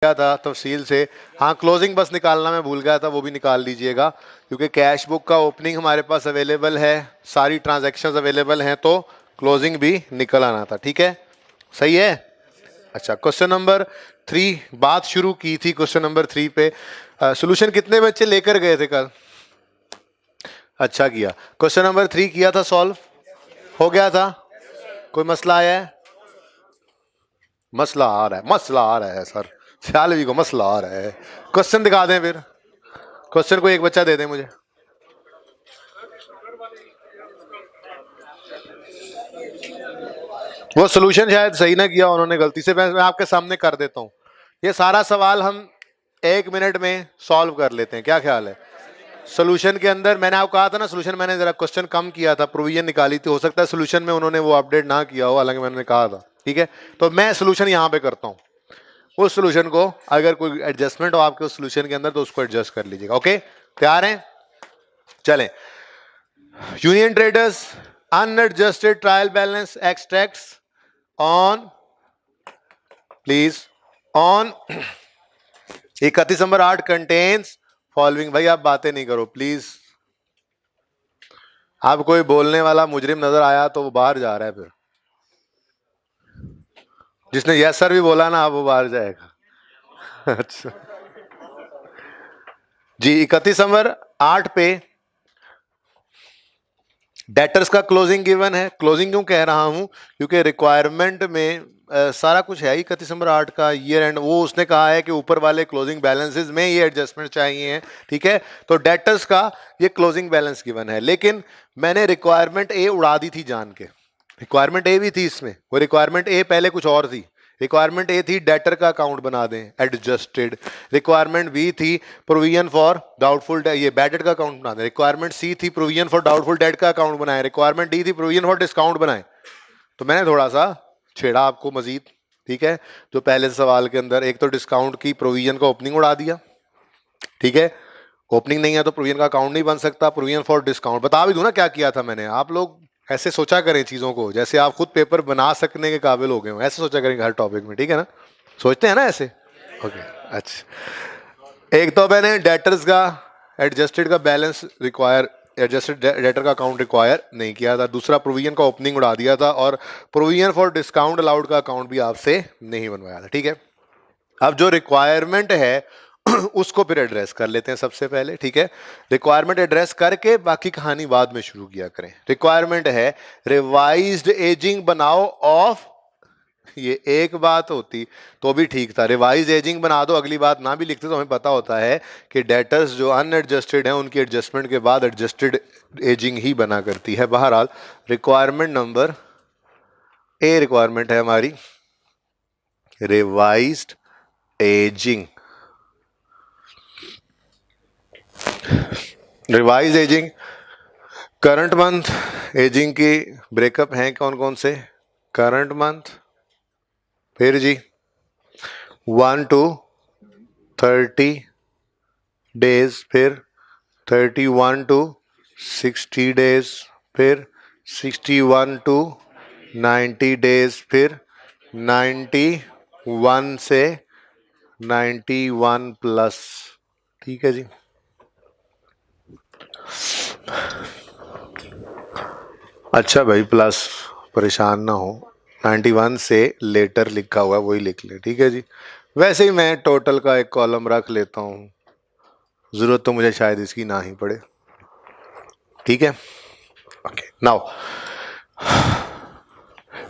क्या था तफसील से। हाँ, क्लोजिंग बस निकालना मैं भूल गया था, वो भी निकाल लीजिएगा, क्योंकि कैश बुक का ओपनिंग हमारे पास अवेलेबल है, सारी ट्रांजैक्शंस अवेलेबल हैं, तो क्लोजिंग भी निकल आना था। ठीक है, सही है। अच्छा, क्वेश्चन नंबर 3, बात शुरू की थी क्वेश्चन नंबर 3 पे। सोल्यूशन कितने बच्चे लेकर गए थे कल? अच्छा किया। क्वेश्चन नंबर 3 किया था, सॉल्व हो गया था? कोई मसला आया है? मसला आ रहा है, मसला आ रहा है सर, सियालवी को मसला आ रहा है। क्वेश्चन दिखा दें फिर, क्वेश्चन को एक बच्चा दे दें मुझे। वो सोल्यूशन शायद सही ना किया उन्होंने, गलती से। मैं आपके सामने कर देता हूं। ये सारा सवाल हम 1 मिनट में सॉल्व कर लेते हैं, क्या ख्याल है? सोल्यूशन के अंदर मैंने आपको कहा था ना, सोल्यूशन मैंने जरा क्वेश्चन कम किया था, प्रोविजन निकाली थी, हो सकता है सोल्यूशन में उन्होंने वो अपडेट ना किया हो, हालांकि मैंने कहा था। ठीक है, तो मैं सोल्यूशन यहां पे करता हूं। उस सोल्यूशन को अगर कोई एडजस्टमेंट हो आपके उस सोल्यूशन के अंदर तो उसको एडजस्ट कर लीजिएगा। ओके, तैयार हैं? चलें। Union traders unadjusted trial balance extracts on, please, on 31 number 8 contains following. भाई आप बातें नहीं करो प्लीज। आप कोई बोलने वाला मुजरिम नजर आया तो वो बाहर जा रहा है, फिर जिसने यस सर भी बोला ना, अब वो बाहर जाएगा। अच्छा जी, 31 नंबर 8 पे डेटर्स का क्लोजिंग गिवन है। क्लोजिंग क्यों कह रहा हूं? क्योंकि रिक्वायरमेंट में सारा कुछ है ही 31 नंबर 8 का, ईयर एंड। वो उसने कहा है कि ऊपर वाले क्लोजिंग बैलेंसेस में ये एडजस्टमेंट चाहिए हैं। ठीक है, तो डेटर्स का ये क्लोजिंग बैलेंस गिवन है, लेकिन मैंने रिक्वायरमेंट ए उड़ा दी थी जान के। रिक्वायरमेंट ए भी थी इसमें, वो रिक्वायरमेंट ए पहले कुछ और थी। रिक्वायरमेंट ए थी डेटर का अकाउंट बना दें एडजस्टेड। रिक्वायरमेंट बी थी प्रोविजन फॉर डाउटफुल, ये बैड डेट का अकाउंट बना दें। रिक्वायरमेंट सी थी प्रोविजन फॉर डाउटफुल डेट का अकाउंट बनाए। रिक्वायरमेंट डी थी प्रोविजन फॉर डिस्काउंट बनाए। तो मैंने थोड़ा सा छेड़ा आपको मजीद। ठीक है, जो पहले सवाल के अंदर एक तो डिस्काउंट की प्रोविजन का ओपनिंग उड़ा दिया। ठीक है, ओपनिंग नहीं है तो प्रोविजन का अकाउंट नहीं बन सकता। प्रोविजन फॉर डिस्काउंट बता भी दूं ना क्या किया था मैंने। आप लोग ऐसे सोचा करें चीजों को, जैसे आप खुद पेपर बना सकने के काबिल हो गए हो, ऐसे सोचा करेंगे हर टॉपिक में। ठीक है ना, सोचते हैं ना ऐसे? ओके, अच्छा। एक तो मैंने डेटर्स का एडजस्टेड का बैलेंस रिक्वायर, एडजस्टेड डेटर का अकाउंट रिक्वायर नहीं किया था। दूसरा प्रोविजन का ओपनिंग उड़ा दिया था, और प्रोविजन फॉर डिस्काउंट अलाउड का अकाउंट भी आपसे नहीं बनवाया था। ठीक है, अब जो रिक्वायरमेंट है उसको फिर एड्रेस कर लेते हैं सबसे पहले। ठीक है, रिक्वायरमेंट एड्रेस करके बाकी कहानी बाद में शुरू किया करें। रिक्वायरमेंट है रिवाइज्ड एजिंग बनाओ ऑफ, ये एक बात होती तो भी ठीक था, रिवाइज एजिंग बना दो, अगली बात ना भी लिखते तो हमें पता होता है कि डेटर्स जो अनएडजस्टेड हैं उनकी एडजस्टमेंट के बाद एडजस्टेड एजिंग ही बना करती है। बहरहाल रिक्वायरमेंट नंबर ए, रिक्वायरमेंट है हमारी revised ageing. Revise ageing, current month ageing की ब्रेकअप हैं कौन कौन से? करंट मंथ, फिर जी 1 to 30 डेज, फिर 31 to 60 डेज, फिर 61 to 90 डेज, फिर 91 से 91 प्लस। ठीक है जी, अच्छा भाई प्लस, परेशान ना हो, 91 से लेटर लिखा हुआ है वही लिख ले। ठीक है जी, वैसे ही मैं टोटल का एक कॉलम रख लेता हूँ, ज़रूरत तो मुझे शायद इसकी ना ही पड़े। ठीक है, okay. Now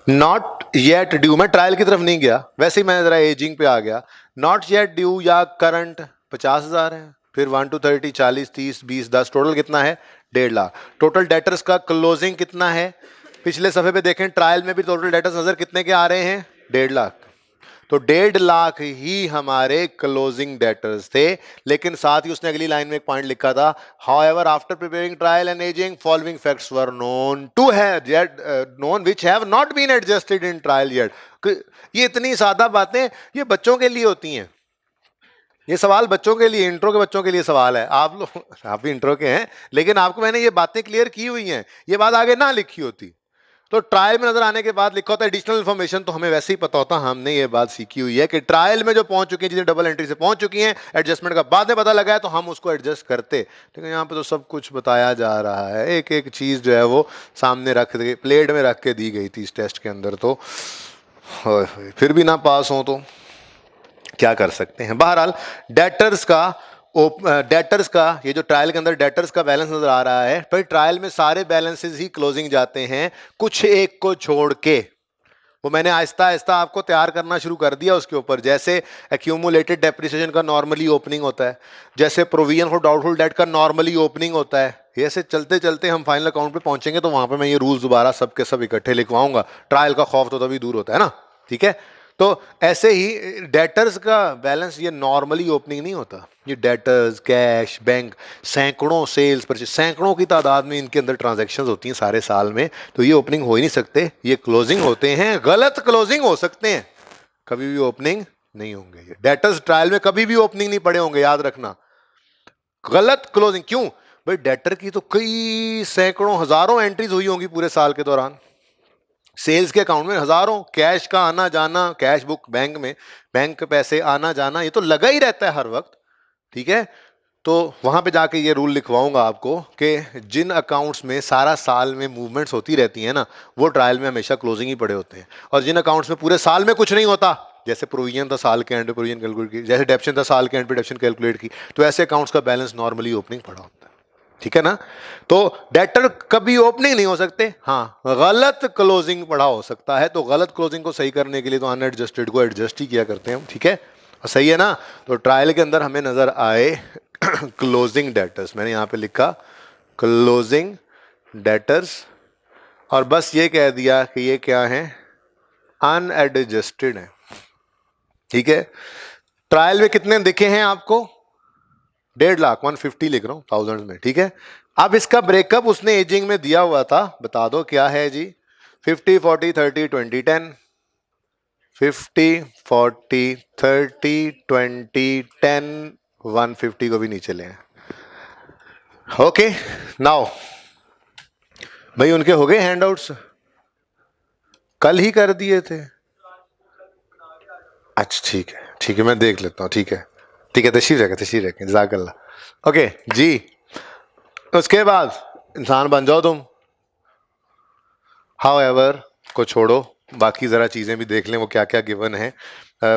not yet due, मैं ट्रायल की तरफ नहीं गया, वैसे ही मैं जरा एजिंग पे आ गया। नॉट येट ड्यू या करंट 50,000 है, फिर 1 to 30 40 30 20 10, टोटल कितना है? 1.5 लाख। टोटल डेटर्स का क्लोजिंग कितना है? पिछले सफे पे देखें, ट्रायल में भी टोटल डेटर्स नजर कितने के आ रहे हैं? 1.5 लाख। तो 1.5 लाख ही हमारे क्लोजिंग डेटर्स थे, लेकिन साथ ही उसने अगली लाइन में एक पॉइंट लिखा था, however after preparing trial and ageing following facts were known to have yet known which have not been adjusted in trial yet. ये इतनी सादा बातें ये बच्चों के लिए होती हैं। ये सवाल बच्चों के लिए, इंट्रो के बच्चों के लिए सवाल है। आप लोग, आप भी इंट्रो के हैं, लेकिन आपको मैंने ये बातें क्लियर की हुई हैं, ये बात आगे ना लिखी होती तो ट्रायल में नजर आने के बाद लिखा होता है एडिशनल इन्फॉर्मेशन, तो हमें वैसे ही पता होता, हमने ये बात सीखी हुई है कि ट्रायल में जो पहुंच चुकी हैं चीजें डबल एंट्री से पहुंच चुकी हैं, एडजस्टमेंट का बाद में पता लगा है तो हम उसको एडजस्ट करते। लेकिन यहाँ पे तो सब कुछ बताया जा रहा है, एक एक चीज जो है वो सामने रख दे, प्लेट में रख के दी गई थी इस टेस्ट के अंदर, तो फिर भी ना पास हो तो क्या कर सकते हैं। बहरहाल डेटर्स का ये जो ट्रायल के अंदर डेटर्स का बैलेंस नजर आ रहा है, पर ट्रायल में सारे बैलेंसेस ही क्लोजिंग जाते हैं, कुछ एक को छोड़ के। वो मैंने आहिस्ता आहिस्ता आपको तैयार करना शुरू कर दिया उसके ऊपर। जैसे एक्यूमुलेटेड डेप्रिसिएशन का नॉर्मली ओपनिंग होता है, जैसे प्रोविजन फॉर डाउटफुल डेट का नॉर्मली ओपनिंग होता है, ऐसे चलते चलते हम फाइनल अकाउंट पे पहुंचेंगे तो वहां पे मैं ये रूल्स दोबारा सबके सब इकट्ठे लिखवाऊंगा। ट्रायल का खौफ तो तभी दूर होता है ना, ठीक है। तो ऐसे ही डेटर्स का बैलेंस ये नॉर्मली ओपनिंग नहीं होता, ये डेटर्स, कैश, बैंक, सैकड़ों सेल्स परचेज, सैकड़ों की तादाद में इनके अंदर ट्रांजैक्शंस होती हैं सारे साल में, तो ये ओपनिंग हो ही नहीं सकते, ये क्लोजिंग होते हैं। गलत क्लोजिंग हो सकते हैं, कभी भी ओपनिंग नहीं होंगे। ये डेटर्स ट्रायल में कभी भी ओपनिंग नहीं पड़े होंगे, याद रखना। गलत क्लोजिंग क्यों भाई? डेटर की तो कई सैकड़ों हजारों एंट्रीज हुई होंगी पूरे साल के दौरान, सेल्स के अकाउंट में हजारों, कैश का आना जाना, कैश बुक बैंक में, बैंक पैसे आना जाना, ये तो लगा ही रहता है हर वक्त, ठीक है। तो वहां पे जाके ये रूल लिखवाऊंगा आपको कि जिन अकाउंट्स में सारा साल में मूवमेंट्स होती रहती हैं ना, वो ट्रायल में हमेशा क्लोजिंग ही पड़े होते हैं। और जिन अकाउंट्स में पूरे साल में कुछ नहीं होता, जैसे प्रोविजन था साल के एंड पे प्रोविजन कैलकुलेट की, जैसे डेप्शन था साल के एंड पे डेप्शन कैलकुलेट की, तो ऐसे अकाउंट्स का बैलेंस नॉर्मली ओपनिंग पड़ा होता है, ठीक है ना। तो डेटर कभी ओपनिंग नहीं हो सकते, हाँ गलत क्लोजिंग पड़ा हो सकता है। तो गलत क्लोजिंग को सही करने के लिए तो अनएडजस्टेड को एडजस्ट ही किया करते हैं हम, ठीक है, सही है ना। तो ट्रायल के अंदर हमें नजर आए क्लोजिंग डेटर्स, मैंने यहां पे लिखा क्लोजिंग डेटर्स, और बस ये कह दिया कि ये क्या है, अनएडजस्टेड है, ठीक है। ट्रायल में कितने दिखे हैं आपको? 1.5 लाख, 150 लिख रहा हूं थाउजेंड में, ठीक है। अब इसका ब्रेकअप उसने एजिंग में दिया हुआ था, बता दो क्या है जी? 50 40 30 20 10, 50 40 30 20 10, 150 को भी नीचे ले। ओके, नाउ भाई उनके हो गए हैंडआउट्स, कल ही कर दिए थे। अच्छा ठीक है मैं देख लेता हूँ, ठीक है तशरीफ रखें जज़ाकल्लाह। ओके जी, उसके बाद इंसान बन जाओ तुम। हाउएवर को छोड़ो, बाकी ज़रा चीज़ें भी देख लें वो क्या क्या गिवन है।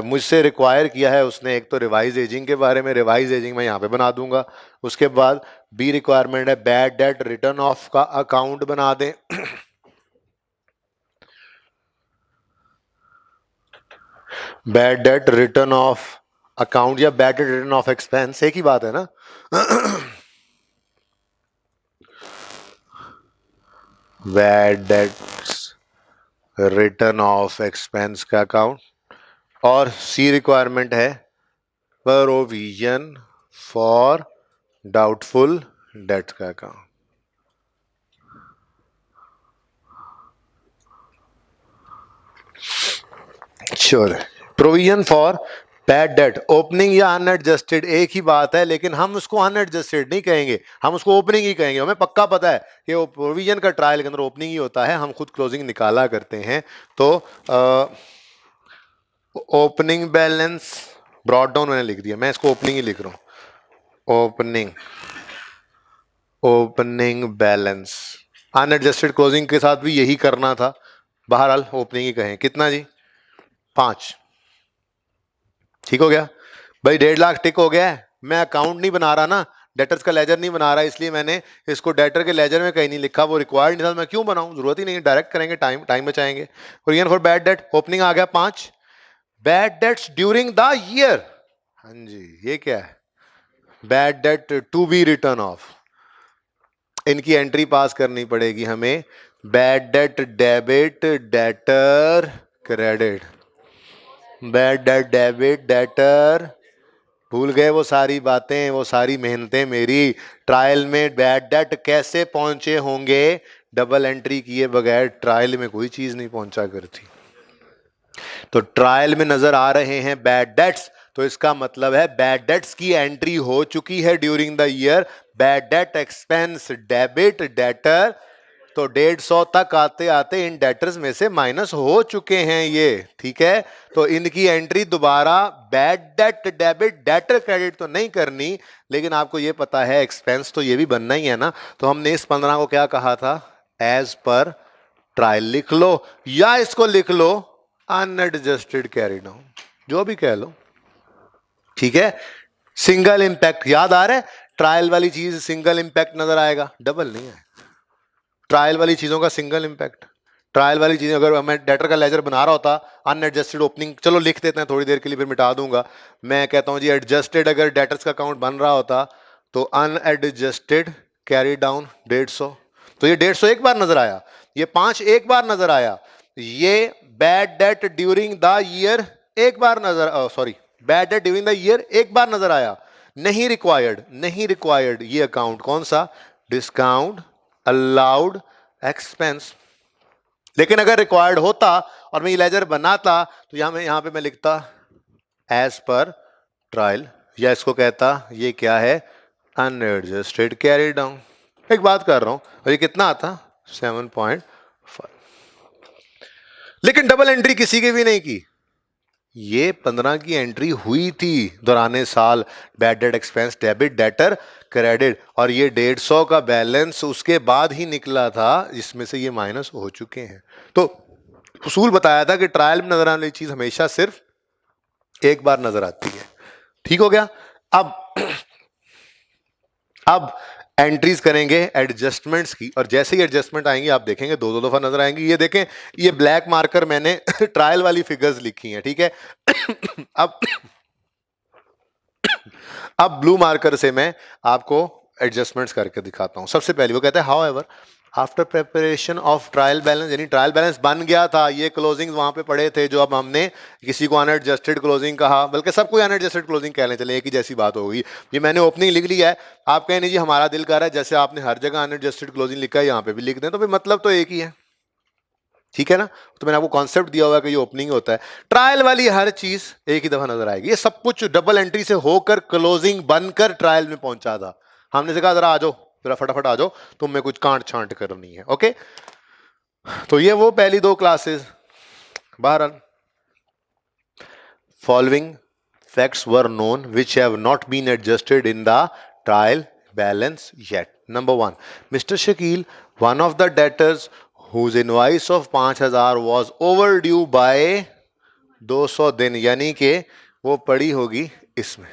मुझसे रिक्वायर किया है उसने, एक तो रिवाइज एजिंग के बारे में, रिवाइज एजिंग मैं यहाँ पे बना दूंगा। उसके बाद बी रिक्वायरमेंट है बैड डेट रिटर्न ऑफ का अकाउंट बना दें। Bad debt written off account या bad debt written off expense एक ही बात है ना। Bad debts written off expense का अकाउंट, और सी रिक्वायरमेंट है प्रोविजन फॉर डाउटफुल डेट का account. Sure, provision for bad debt opening या अनएडजस्टेड एक ही बात है, लेकिन हम उसको अनएडजस्टेड नहीं कहेंगे, हम उसको ओपनिंग ही कहेंगे। हमें पक्का पता है कि वो प्रोविजन का ट्रायल के अंदर ओपनिंग ही होता है, हम खुद क्लोजिंग निकाला करते हैं। तो ओपनिंग बैलेंस ब्रॉट डाउन मैंने लिख दिया, मैं इसको ओपनिंग ही लिख रहा हूं। ओपनिंग बैलेंस अनएडजस्टेड क्लोजिंग के साथ भी यही करना था, बहरहाल ओपनिंग ही कहें। कितना जी? 5, ठीक हो गया भाई। 1.5 लाख टिक हो गया है। मैं अकाउंट नहीं बना रहा ना, डेटर्स का लेजर नहीं बना रहा, इसलिए मैंने इसको डेटर के लेजर में कहीं नहीं लिखा, वो रिक्वायर्ड नहीं था, मैं क्यों बनाऊं, जरूरत ही नहीं, डायरेक्ट करेंगे, टाइम बचाएंगे। Provision for bad debt opening आ गया 5। Bad debts during the year, हाँ जी ये क्या है? Bad debt to be written off, इनकी एंट्री पास करनी पड़ेगी हमें। Bad debt debit debtor credit, bad debt debit debtor, भूल गए वो सारी बातें, वो सारी मेहनतें मेरी। ट्रायल में बैड डेट कैसे पहुंचे होंगे? डबल एंट्री किए बगैर ट्रायल में कोई चीज नहीं पहुंचा करती। तो ट्रायल में नजर आ रहे हैं बैड डेट्स, तो इसका मतलब है बैड डेट्स की एंट्री हो चुकी है during the year. Bad debt expense debit debtor तो 150 तक आते आते इन डेटर्स में से माइनस हो चुके हैं ये, ठीक है। तो इनकी एंट्री दोबारा bad debt debit debtor credit तो नहीं करनी, लेकिन आपको ये पता है एक्सपेंस तो ये भी बनना ही है ना। तो हमने इस 15 को क्या कहा था, एज पर ट्रायल लिख लो या इसको लिख लो अनएडजस्टेड कैरी डाउन, जो भी कह लो, ठीक है। सिंगल इंपैक्ट याद आ रहा है, ट्रायल वाली चीज सिंगल इंपैक्ट नजर आएगा, डबल नहीं है। ट्रायल वाली चीजों का सिंगल इंपैक्ट, ट्रायल वाली चीजें, अगर मैं डेटर का लेजर बना रहा होता अनएडजस्टेड ओपनिंग, चलो लिख देते हैं थोड़ी देर के लिए फिर मिटा दूंगा, मैं कहता हूं जी एडजस्टेड अगर डेटर्स का अकाउंट बन रहा होता तो अनएडजस्टेड कैरी डाउन 150, तो ये 150 एक बार नजर आया, ये 5 एक बार नजर आया, ये bad debt during the year एक बार नजर, sorry bad debt during the year एक बार नजर आया, नहीं रिक्वायर्ड, नहीं रिक्वायर्ड ये अकाउंट कौन सा, डिस्काउंट अलाउड एक्सपेंस। लेकिन अगर रिक्वायर्ड होता और मैं ये लेजर बनाता तो यहां पे मैं लिखता एज पर ट्रायल, या इसको कहता ये क्या है, अनएडजस्टेड कैरी डाउन। एक बात कर रहा हूं, और ये कितना आता 7.5, लेकिन डबल एंट्री किसी की भी नहीं की, ये 15 की एंट्री हुई थी दौराने साल, bad debt expense debit debtor credit, और ये 150 का बैलेंस उसके बाद ही निकला था, जिसमें से ये माइनस हो चुके हैं। तो उसूल बताया था कि ट्रायल में नजर आने वाली चीज हमेशा सिर्फ एक बार नजर आती है, ठीक हो गया। अब एंट्रीज करेंगे एडजस्टमेंट्स की, और जैसे ही एडजस्टमेंट आएंगी आप देखेंगे दो दफा नजर आएंगी। ये देखें, ये ब्लैक मार्कर मैंने ट्रायल वाली फिगर्स लिखी हैं, ठीक है। अब ब्लू मार्कर से मैं आपको एडजस्टमेंट्स करके दिखाता हूं। सबसे पहले वो कहता है how ever after preparation of trial balance, यानी ट्रायल बैलेंस बन गया था, ये क्लोजिंग वहां पे पड़े थे जो अब हमने किसी को अनएडजस्टेड क्लोजिंग कहा, बल्कि सबको अनएडजस्टेड क्लोजिंग कहने चले, एक ही जैसी बात होगी। ये मैंने ओपनिंग लिख लिया है, आप कहें नहीं जी हमारा दिल कर रहा है जैसे आपने हर जगह अनएडजस्टेड क्लोजिंग लिखा है यहाँ पे भी लिख दें, तो फिर मतलब तो एक ही है, ठीक है ना। तो मैंने आपको कॉन्सेप्ट दिया हुआ है कि ये ओपनिंग होता है, ट्रायल वाली हर चीज एक ही दफा नजर आएगी। ये सब कुछ डबल एंट्री से होकर क्लोजिंग बनकर ट्रायल में पहुंचा था। हमने से कहा जरा आ जाओ, जरा फटाफट आ जाओ, तुम में कुछ कांट छांट करनी है, ओके। तो ये वो पहली दो क्लासेस। बहरहाल following facts were known which have not been adjusted in the trial balance yet. Number 1, Mr. Shakil, one of the debtors whose invoice of 5000 was overdue by 200 दिन, यानी कि वो पड़ी होगी इसमें,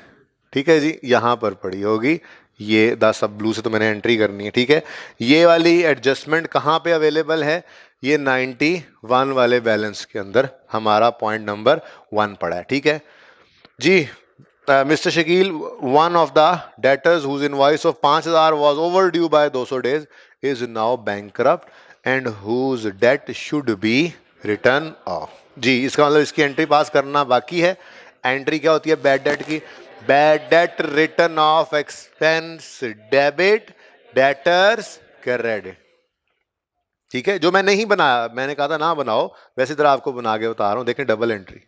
ठीक है जी, यहां पर पड़ी होगी ये 10, अब ब्लू से तो मैंने एंट्री करनी है, ठीक है। ये वाली एडजस्टमेंट कहां पे अवेलेबल है, ये 91 वाले बैलेंस के अंदर हमारा पॉइंट नंबर 1 पड़ा है, ठीक है जी। Mr. Shakil, one of the debtors whose invoice of 5000 was overdue by 200 days is now bankrupt and whose debt should be written off. जी, इसका मतलब इसकी एंट्री पास करना बाकी है। एंट्री क्या होती है बैड डेट की, bad debt written off expense debit debtors credit, ठीक है। जो मैं नहीं बनाया, मैंने कहा था ना बनाओ, वैसे तरह आपको बना के बता रहा हूं, देखें डबल एंट्री,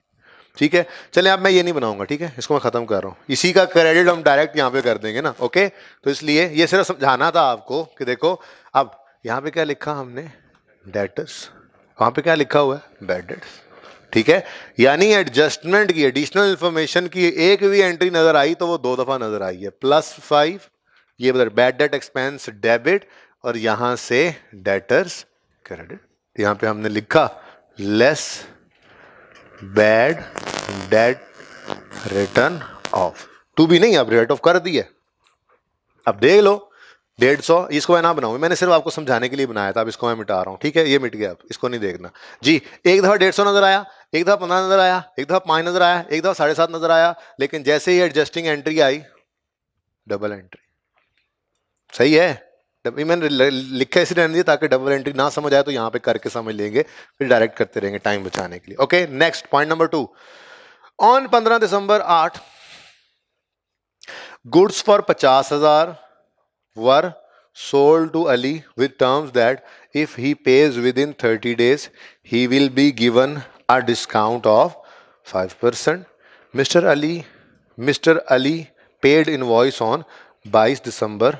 ठीक है। चलिए अब मैं ये नहीं बनाऊंगा, ठीक है, इसको मैं खत्म कर रहा हूं, इसी का क्रेडिट हम डायरेक्ट यहाँ पे कर देंगे ना, ओके। तो इसलिए ये सिर्फ समझाना था आपको कि देखो अब यहाँ पे क्या लिखा हमने, डेटर्स, वहां पे क्या लिखा हुआ है, बैड डेट्स, ठीक है। यानी एडजस्टमेंट की एडिशनल इंफॉर्मेशन की एक भी एंट्री नजर आई तो वो 2 दफा नजर आई है, +5 ये बता बैड डेट एक्सपेंस डेबिट, और यहां से डेटर्स क्रेडिट, यहां पे हमने लिखा less bad debt written off, two भी नहीं, अब रेट ऑफ कर दिया। अब देख लो 150, इसको मैं ना बनाऊं, मैंने सिर्फ आपको समझाने के लिए बनाया था, अब इसको मैं मिटा रहा हूं, ठीक है, ये मिट गया, अब इसको नहीं देखना जी। एक दफा 150 नजर आया, एक दफा 15 नजर आया, एक दफा 5 नजर आया, एक दफा 7.5 नजर आया, लेकिन जैसे ही एडजस्टिंग एंट्री आई डबल एंट्री, सही है। मैंने लिखा इसी रहने दिया ताकि डबल एंट्री ना समझ आए तो यहाँ पे करके समझ लेंगे, फिर डायरेक्ट करते रहेंगे टाइम बचाने के लिए, okay. Next point number 2, on 15 December 8 goods for 50,000 were sold to Ali with terms that if he pays within 30 days he will be given a discount of 5%. Mr. Ali paid invoice on 22 December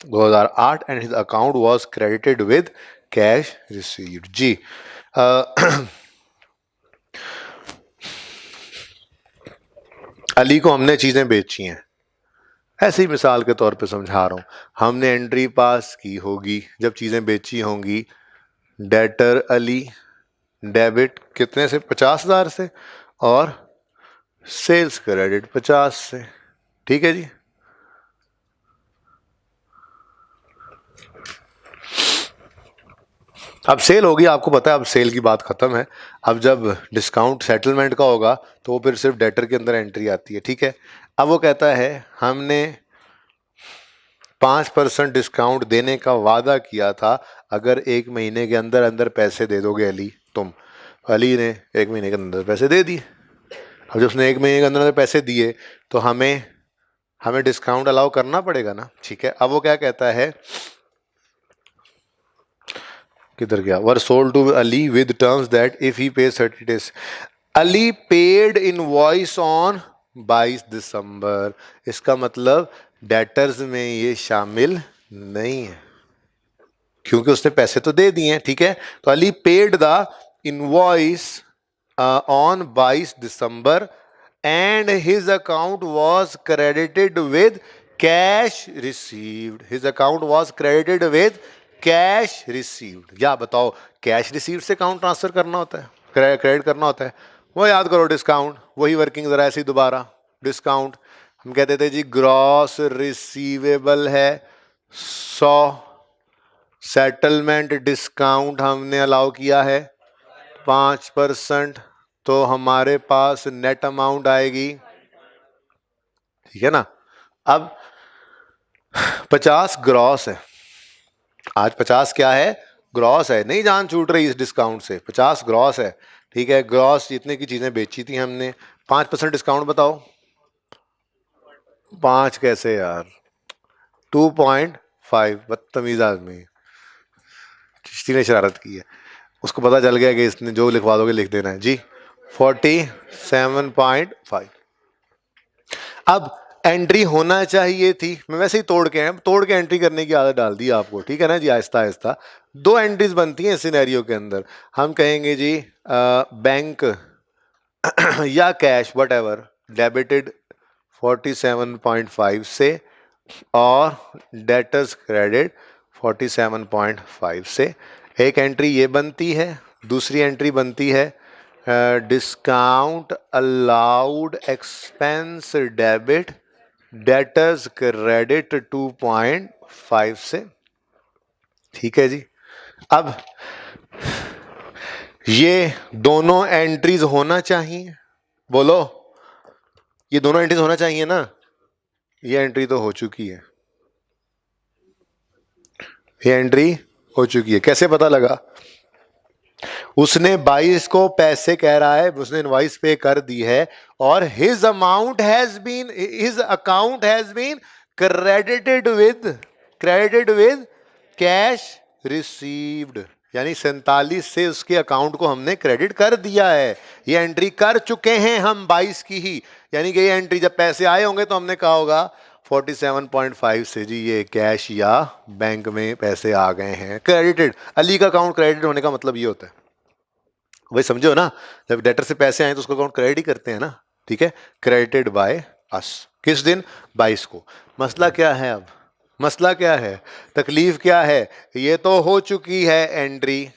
2008 and his account was credited with cash received. जी अली को हमने चीजें बेची हैं, ऐसे ही मिसाल के तौर पे समझा रहा हूं। हमने एंट्री पास की होगी जब चीजें बेची होंगी, डेटर अली डेबिट कितने से, 50,000 से, और सेल्स क्रेडिट 50 से। ठीक है जी। अब सेल होगी, आपको पता है अब सेल की बात खत्म है। अब जब डिस्काउंट सेटलमेंट का होगा तो वो फिर सिर्फ डेटर के अंदर एंट्री आती है। ठीक है। अब वो कहता है हमने 5% डिस्काउंट देने का वादा किया था, अगर 1 महीने के अंदर अंदर पैसे दे दोगे अली तुम। अली ने 1 महीने के अंदर पैसे दे दिए। अब जब उसने 1 महीने के अंदर पैसे दिए तो हमें डिस्काउंट अलाउ करना पड़ेगा ना। ठीक है। अब वो क्या कहता है, किधर गया, were sold to Ali with terms that if he pay 30 days। Ali paid invoice on 22 December. इसका मतलब डेटर्स में ये शामिल नहीं है क्योंकि उसने पैसे तो दे दिए हैं। ठीक है। तो Ali paid the invoice on 22 December and his account was credited with cash received. His account was credited with cash received. या बताओ, कैश रिसीव्ड से अकाउंट ट्रांसफर करना होता है, क्रेडिट करना होता है। वो याद करो, डिस्काउंट वही वर्किंग जरा ऐसी दोबारा। डिस्काउंट हम कहते थे जी ग्रॉस रिसीवेबल है 100, सेटलमेंट डिस्काउंट हमने अलाउ किया है 5%, तो हमारे पास नेट अमाउंट आएगी। ठीक है ना। अब 50 ग्रॉस है, आज 50 क्या है, ग्रॉस है, नहीं जान छूट रही इस डिस्काउंट से, 50 ग्रॉस है। ठीक है। ग्रॉस जितने की चीजें बेची थी हमने, 5% डिस्काउंट बताओ। 5 कैसे यार, 2.5। बदतमीज आदमी, चिश्ती ने शरारत की है, उसको पता चल गया कि इसने जो लिखवा दोगे लिख देना है जी। 47.5। अब एंट्री होना चाहिए थी, मैं वैसे ही तोड़ के एंट्री करने की आदत डाल दी आपको। ठीक है ना जी। आहिस्ता आहिस्ता 2 एंट्रीज बनती हैं इस सिनेरियो के अंदर। हम कहेंगे जी बैंक या कैश वट एवर डेबिटेड 47.5 से और डेटर्स क्रेडिट 47.5 से। एक एंट्री ये बनती है, दूसरी एंट्री बनती है discount allowed expense debit debtors credit 2.5 से। ठीक है जी। अब ये दोनों एंट्रीज होना चाहिए, बोलो ये दोनों एंट्रीज होना चाहिए ना। ये एंट्री तो हो चुकी है, ये एंट्री हो चुकी है। कैसे पता लगा, उसने 22 को पैसे कह रहा है, उसने इनवॉइस पे कर दी है और his account has been credited with cash received, यानी 47 से उसके अकाउंट को हमने क्रेडिट कर दिया है। ये एंट्री कर चुके हैं हम 22 की ही, यानी कि ये एंट्री जब पैसे आए होंगे तो हमने कहा होगा 47.5 से जी ये कैश या बैंक में पैसे आ गए हैं क्रेडिटेड। अली का अकाउंट क्रेडिट होने का मतलब ये होता है, वही समझो ना, जब डेटर से पैसे आए तो उसका अकाउंट क्रेडिट ही करते हैं ना। ठीक है। क्रेडिटेड बाय अस, किस दिन, 22 को। मसला क्या है, अब मसला क्या है, तकलीफ क्या है, ये तो हो चुकी है एंट्री,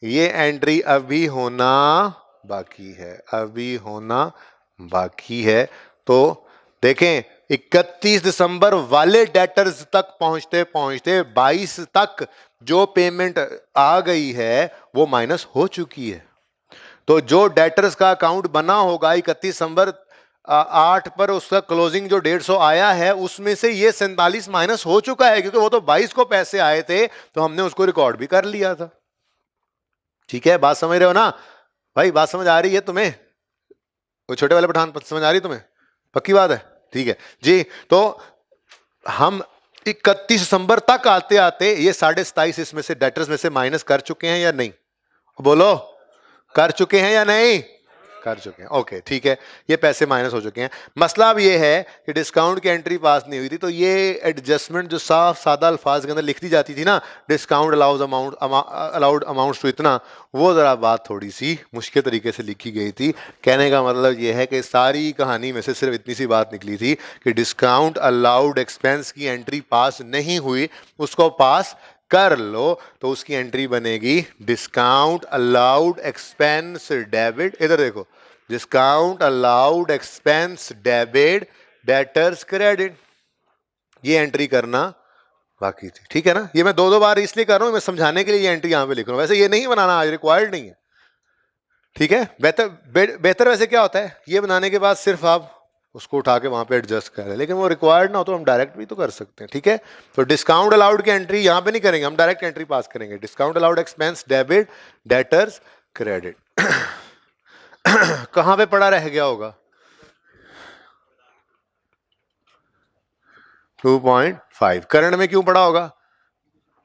ये एंट्री अभी होना बाकी है, अभी होना बाकी है। तो देखें 31 दिसंबर वाले डेटर्स तक पहुंचते पहुंचते 22 तक जो पेमेंट आ गई है वो माइनस हो चुकी है। तो जो डेटर्स का अकाउंट बना होगा 31 दिसंबर 8 पर उसका क्लोजिंग जो 150 आया है उसमें से ये 47 माइनस हो चुका है, क्योंकि वो तो 22 को पैसे आए थे तो हमने उसको रिकॉर्ड भी कर लिया था। ठीक है, बात समझ रहे हो ना भाई, बात समझ आ रही है तुम्हें, वो छोटे वाले पठान समझ आ रही है तुम्हें, पक्की बात है। ठीक है जी। तो हम 31 दिसंबर तक आते आते ये 27.5 इसमें से डेटर्स में से माइनस कर चुके हैं या नहीं, बोलो कर चुके हैं या नहीं, कर चुके हैं। ओके ठीक है, ये पैसे माइनस हो चुके हैं। मसला अब ये है कि डिस्काउंट की एंट्री पास नहीं हुई थी, तो ये एडजस्टमेंट जो साफ सादा अल्फाज के अंदर लिख दी जाती थी ना, डिस्काउंट अलाउड अमाउंट्स टू इतना, वो ज़रा बात थोड़ी सी मुश्किल तरीके से लिखी गई थी। कहने का मतलब ये है कि सारी कहानी में से सिर्फ इतनी सी बात निकली थी कि डिस्काउंट अलाउड एक्सपेंस की एंट्री पास नहीं हुई, उसको पास कर लो, तो उसकी एंट्री बनेगी डिस्काउंट अलाउड एक्सपेंस डेबिट। इधर देखो, discount allowed expense debit debtors credit, ये एंट्री करना बाकी थी। ठीक है ना, ये मैं दो बार इसलिए कर रहा हूं, मैं समझाने के लिए ये एंट्री यहां पे लिख रहा हूं, वैसे ये नहीं बनाना आज रिक्वायर्ड नहीं है। ठीक है, बेहतर वैसे क्या होता है, ये बनाने के बाद सिर्फ आप उसको उठा के वहां पे एडजस्ट करें, लेकिन वो रिक्वायर्ड ना हो तो हम डायरेक्ट भी तो कर सकते हैं। ठीक है, तो डिस्काउंट अलाउड की एंट्री यहां पे नहीं करेंगे, हम डायरेक्ट एंट्री पास करेंगे, discount allowed expense debit debtors credit. कहां पे पड़ा रह गया होगा? 2.5 करंट में क्यों पड़ा होगा?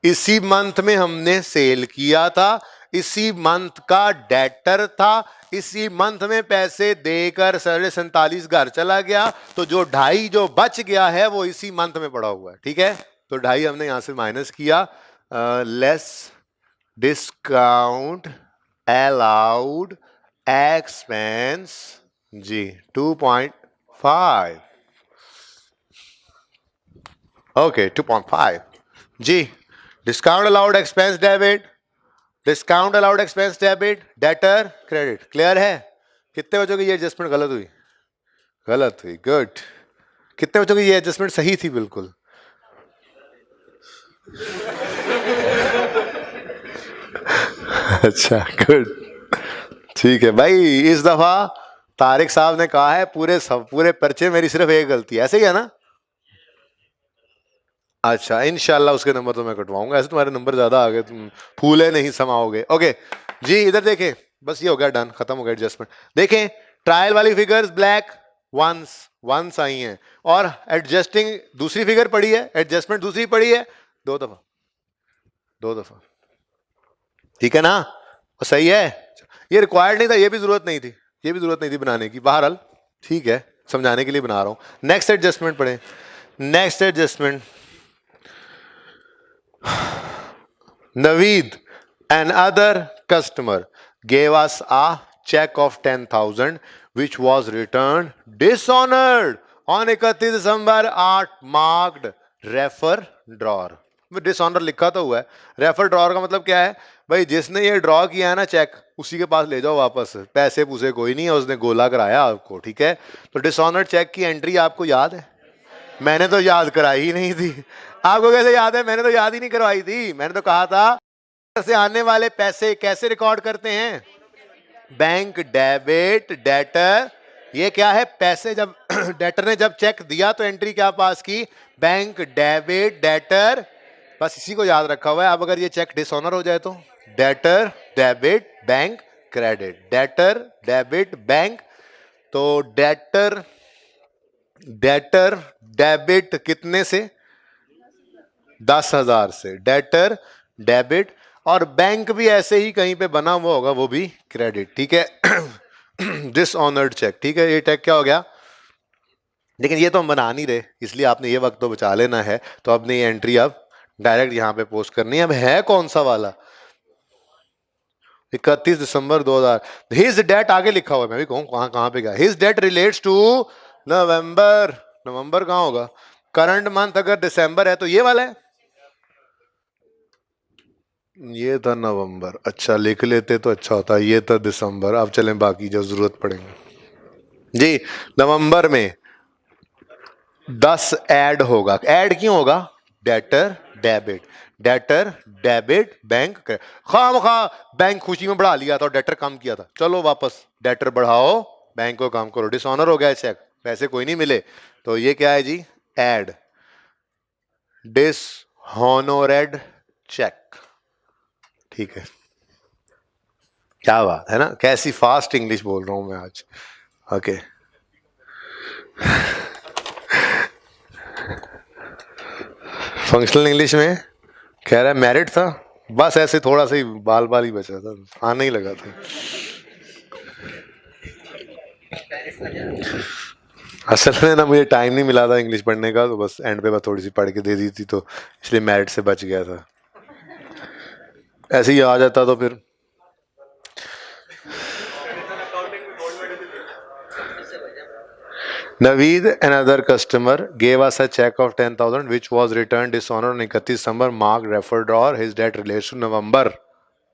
इसी मंथ में हमने सेल किया था, इसी मंथ का डेटर था, इसी मंथ में पैसे देकर 47.5 घर चला गया, तो जो 2.5 जो बच गया है वो इसी मंथ में पड़ा हुआ है। ठीक है, तो 2.5 हमने यहां से माइनस किया, लेस डिस्काउंट अलाउड एक्सपेंस जी 2.5। ओके 2.5 जी, discount allowed expense debit, discount allowed expense debit debtor credit. Clear है? कितने बच्चों की ये एडजस्टमेंट गलत हुई? गलत हुई, गुड। कितने बच्चों की ये एडजस्टमेंट सही थी? बिल्कुल। अच्छा गुड, ठीक है भाई। इस दफा तारिक साहब ने कहा है पूरे पर्चे मेरी सिर्फ एक गलती, ऐसे ही है ना? अच्छा, इंशाल्लाह उसके नंबर तो मैं कटवाऊंगा, ऐसे तुम्हारे नंबर ज्यादा आ गए, तुम फूले नहीं समाओगे। ओके जी, इधर देखें, बस ये हो गया, डन, खत्म हो गया एडजस्टमेंट। देखें ट्रायल वाली फिगर्स ब्लैक वंस आई हैं, और एडजस्टिंग दूसरी फिगर पड़ी है, एडजस्टमेंट दूसरी पड़ी है, दो दफा। ठीक है ना, और सही है। ये रिक्वायर्ड नहीं था, ये भी जरूरत नहीं थी बनाने की, बहरहाल ठीक है, समझाने के लिए बना रहा हूं। नेक्स्ट एडजस्टमेंट पढ़े, next adjustment, Naveed, another customer, gave us a check of 10,000 which was returned dishonored on 31 December 8 marked refer drawer। Dishonour लिखा तो हुआ है, रेफर ड्रॉर का मतलब क्या है भाई? जिसने ये ड्रॉ किया है ना चेक, उसी के पास ले जाओ वापस, पैसे पूसे कोई नहीं है, उसने गोला कराया आपको। ठीक है, तो डिसऑनर चेक की एंट्री आपको याद है? मैंने तो याद कराई ही नहीं थी। आपको कैसे याद है? मैंने तो याद ही नहीं करवाई थी। मैंने तो कहा था से आने वाले पैसे कैसे रिकॉर्ड करते हैं? Bank debit debtor. ये क्या है? पैसे जब डेटर ने जब चेक दिया तो एंट्री क्या पास की? बैंक डेबिट डेटर, बस इसी को याद रखा हुआ है। अब अगर ये चेक डिसऑनर हो जाए तो debtor debit bank credit, debtor debit bank. तो डेटर डेबिट कितने से? 10,000 से डेटर डेबिट, और बैंक भी ऐसे ही कहीं पे बना हुआ होगा, वो भी क्रेडिट। ठीक है, डिसऑनर्ड चेक। ठीक है, ये चेक क्या हो गया? लेकिन ये तो हम बना नहीं रहे, इसलिए आपने ये वक्त तो बचा लेना है। तो अपनी ये एंट्री अब डायरेक्ट यहां पे पोस्ट करनी है। अब है कौन सा वाला? 31 दिसंबर 2000। हिज डेट आगे लिखा हुआ है, मैं भी कहूँ कहां पे गया? हिज डेट रिलेट्स टू नवंबर। नवंबर कहां होगा? करंट मंथ अगर दिसंबर है तो ये वाला है, ये था नवंबर। अच्छा, लिख लेते तो अच्छा होता, ये था दिसंबर। अब चलें बाकी जो जरूरत पड़ेंगे जी। नवंबर में 10 ऐड होगा। ऐड क्यों होगा? Debtor debit bank. खा बैंक खुशी में बढ़ा लिया था और डेटर कम किया था, चलो वापस डेटर बढ़ाओ, बैंक को काम करो। डिसऑनर हो गया चेक, पैसे कोई नहीं मिले, तो ये क्या है जी? Add डिसऑनरेड check. ठीक है, क्या बात है ना, कैसी फास्ट इंग्लिश बोल रहा हूं मैं आज। ओके फंक्शनल इंग्लिश में कह रहा है मैरिड था, बस ऐसे थोड़ा सा ही बाल ही बचा था, आने ही लगा था। असल में ना मुझे टाइम नहीं मिला था इंग्लिश पढ़ने का, तो बस एंड पे बस थोड़ी सी पढ़ के दे दी थी, तो इसलिए मेरिट से बच गया था। ऐसे ही आ जाता तो फिर Naveed, another customer, gave us a check of 10,000 which was returned dishonored on 31 December. Mark referred or his debt relates to November.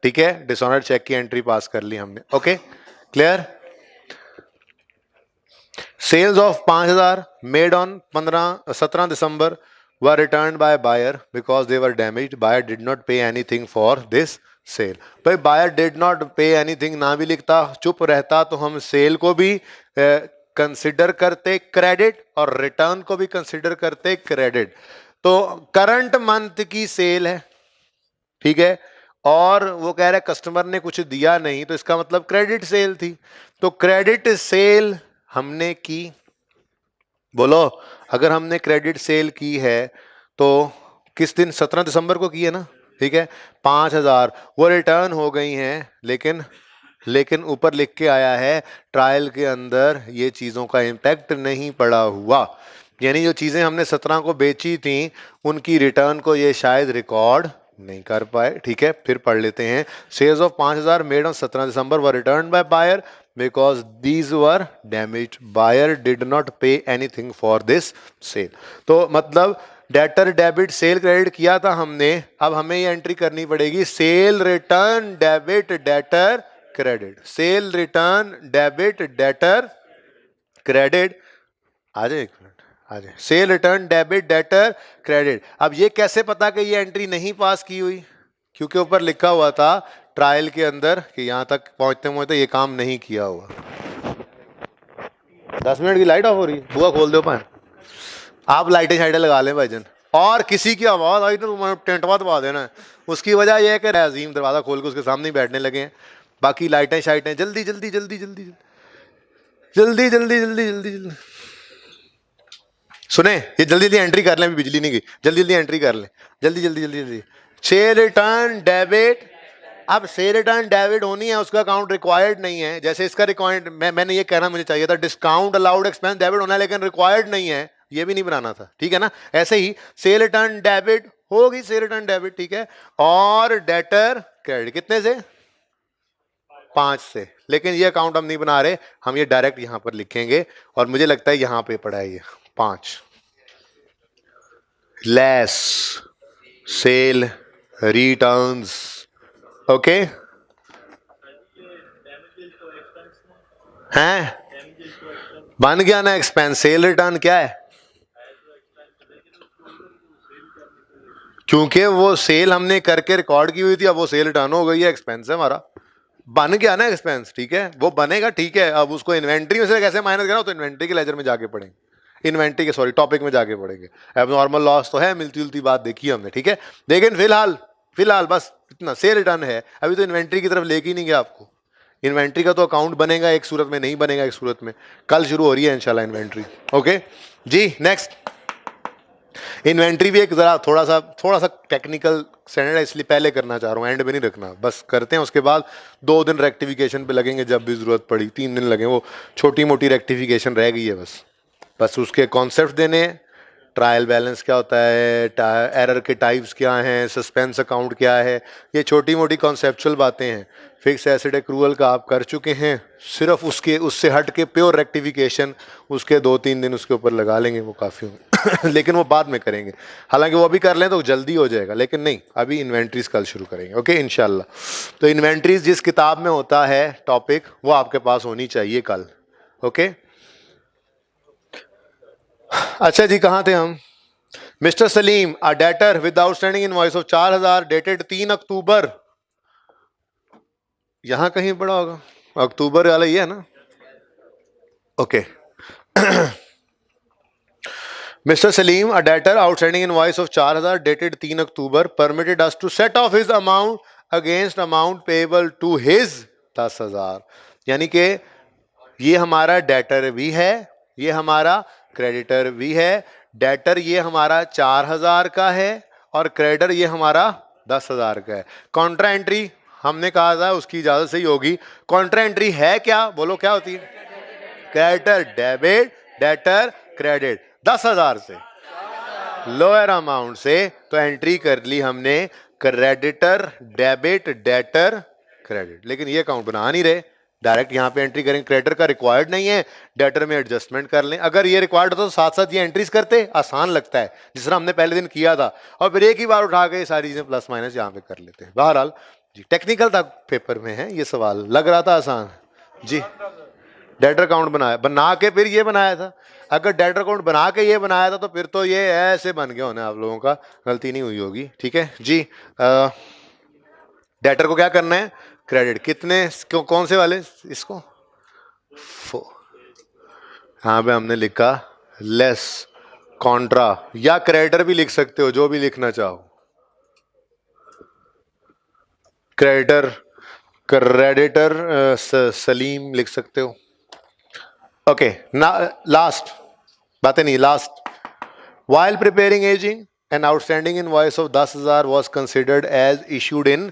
ठीक है, डिसऑनर्ड चेक की एंट्री पास कर ली हमने. Okay, clear. Sales of 5,000 made on 17 December were returned by buyer because they were damaged. Buyer did not pay anything for this sale. भाई buyer did not pay anything ना भी लिखता, चुप रहता, तो हम सेल को भी कंसिडर करते क्रेडिट और रिटर्न को भी कंसिडर करते क्रेडिट. तो करंट मंथ की सेल है, ठीक है, और वो कह रहे कस्टमर ने कुछ दिया नहीं, तो इसका मतलब क्रेडिट सेल थी. तो क्रेडिट सेल हमने की. बोलो, अगर हमने क्रेडिट सेल की है तो किस दिन? 17 दिसंबर को की है ना, ठीक है. 5,000 वो रिटर्न हो गई हैं, लेकिन ऊपर लिख के आया है ट्रायल के अंदर ये चीज़ों का इम्पैक्ट नहीं पड़ा हुआ. यानी जो चीज़ें हमने 17 को बेची थी उनकी रिटर्न को ये शायद रिकॉर्ड नहीं कर पाए. ठीक है, फिर पढ़ लेते हैं. Sales of 5,000 made on 17 December were return by buyer because these were damaged. Buyer did not pay anything for this sale. तो मतलब डेटर डेबिट सेल क्रेडिट किया था हमने, अब हमें ये एंट्री करनी पड़ेगी sale return debit debtor credit. Sale return debit debtor credit. आ जाए एक मिनट, आ जाए. Sale return debit debtor credit. अब ये कैसे पता कि ये एंट्री नहीं पास की हुई? क्योंकि ऊपर लिखा हुआ था ट्रायल के अंदर कि यहां तक पहुंचते पहुंचते ये काम नहीं किया हुआ. 10 मिनट की लाइट ऑफ हो रही है, बुआ खोल दो पाए. आप लाइटें शाइटें लगा लें भाईजन, और किसी की आवाज आई तो टेंटवा दबा देना है. उसकी वजह यह है कि अजीम दरवाजा खोल के उसके सामने ही बैठने लगे हैं. बाकी लाइटें शाइटें जल्दी जल्दी जल्दी जल्दी जल्दी जल्दी जल्दी जल्दी जल्दी सुने, ये जल्दी जल्दी एंट्री कर लें, अभी बिजली नहीं गई, जल्दी जल्दी एंट्री कर लें, जल्दी जल्दी जल्दी जल्दी. Cell return debit. अब सेल रिटर्न डेबिट होनी है, उसका अकाउंट रिक्वायर्ड नहीं है. जैसे इसका रिक्वायर्ड, मैंने ये कहना मुझे चाहिए था डिस्काउंट अलाउड एक्सपेंस डेबिट होना है, लेकिन रिक्वायर्ड नहीं है, ये भी नहीं बनाना था. ठीक है ना. ऐसे ही सेल रिटर्न डेबिट होगी, सेल रिटर्न डेबिट, ठीक है, और डेटर क्रेडिट कितने से? 5 से. लेकिन ये अकाउंट हम नहीं बना रहे, हम ये डायरेक्ट यहां पर लिखेंगे, और मुझे लगता है यहां पे पड़ा है ये 5 लेस सेल रिटर्न्स. ओके, हैं बन गया ना एक्सपेंस. सेल रिटर्न क्या है? क्योंकि वो सेल हमने करके रिकॉर्ड की हुई थी, अब वो सेल रिटर्न हो गई है, एक्सपेंस है हमारा, बन गया ना एक्सपेंस. ठीक है, वो बनेगा, ठीक है. अब उसको इन्वेंट्री में से कैसे माइनस करना, तो इन्वेंट्री के लेजर में जाके पढ़ेंगे, इन्वेंट्री के सॉरी टॉपिक में जाके पढ़ेंगे. अब नॉर्मल लॉस तो है, मिलती जुलती बात देखी हमने, ठीक है. लेकिन फिलहाल बस इतना, सेल रिटर्न है. अभी तो इन्वेंट्री की तरफ लेके ही नहीं गया आपको. इन्वेंट्री का तो अकाउंट बनेगा एक सूरत में, नहीं बनेगा एक सूरत में. कल शुरू हो रही है इंशाल्लाह इन्वेंट्री. ओके जी, नेक्स्ट. इन्वेंट्री भी एक जरा थोड़ा सा टेक्निकल स्टैंडर्ड है, इसलिए पहले करना चाह रहा हूँ, एंड में नहीं रखना. बस करते हैं, उसके बाद 2 दिन रेक्टिफिकेशन पे लगेंगे जब भी जरूरत पड़ी. 3 दिन लगे, वो छोटी मोटी रेक्टिफिकेशन रह गई है बस उसके कॉन्सेप्ट देने. ट्रायल बैलेंस क्या होता है, एरर के टाइप्स क्या हैं, सस्पेंस अकाउंट क्या है, ये छोटी मोटी कॉन्सेप्चुअल बातें हैं. फिक्स एसेट एक्रूवल का आप कर चुके हैं, सिर्फ उससे हट के प्योर रेक्टिफिकेशन उसके 2-3 दिन उसके ऊपर लगा लेंगे, वो काफ़ी होंगे. लेकिन वो बाद में करेंगे. हालांकि वो अभी कर लें तो जल्दी हो जाएगा, लेकिन नहीं, अभी इन्वेंट्रीज कल शुरू करेंगे. ओके इंशाल्लाह. तो इन्वेंट्रीज जिस किताब में होता है टॉपिक, वो आपके पास होनी चाहिए कल. ओके, अच्छा जी, कहाँ थे हम? Mister Salim, a debtor with outstanding invoice of 4,000 dated 3 October. यहां कहीं पड़ा होगा, अक्टूबर वाला ये है ना. Okay. Mister Salim, a debtor outstanding invoice of 4,000 dated 3 October permitted us to set off his amount against amount payable to his 10,000. यानी कि ये हमारा डेटर भी है, ये हमारा क्रेडिटर भी है. डेटर ये हमारा 4,000 का है और क्रेडिटर ये हमारा 10,000 का है. कॉन्ट्रा एंट्री हमने कहा था उसकी इजाजत से ही होगी. कॉन्ट्रा एंट्री है क्या? बोलो क्या होती है? Creditor debit, debtor credit. 10,000 से लोअर अमाउंट से तो एंट्री कर ली हमने क्रेडिटर डेबिट डेटर क्रेडिट, लेकिन ये अकाउंट बना नहीं रहे, डायरेक्ट यहां पे एंट्री करेंगे। क्रेडिटर का रिक्वायर्ड नहीं है, डेटर में एडजस्टमेंट कर लें। अगर ये रिक्वायर्ड हो तो साथ साथ ये एंट्रीज करते, आसान लगता है, जिस तरह हमने पहले दिन किया था, और फिर एक ही बार उठा के सारी चीजें प्लस माइनस यहां पे कर लेते हैं। बहरहाल जी, टेक्निकल था, पेपर में है ये सवाल, लग रहा था आसान जी। डेटर अकाउंट बना के फिर ये बनाया था। अगर डेटर अकाउंट बना के ये बनाया था तो फिर तो ये ऐसे बन गया होना, आप लोगों का गलती नहीं हुई होगी, ठीक है जी। डेटर को क्या करना है, क्रेडिट कितने, कौन से वाले, इसको यहां पे हमने लिखा लेस कॉन्ट्रा, या क्रेडिटर भी लिख सकते हो, जो भी लिखना चाहो, क्रेडिटर क्रेडिटर सलीम लिख सकते हो। ओके ना, लास्ट बातें नहीं, last, while preparing aging an outstanding invoice of 10,000 was considered as issued in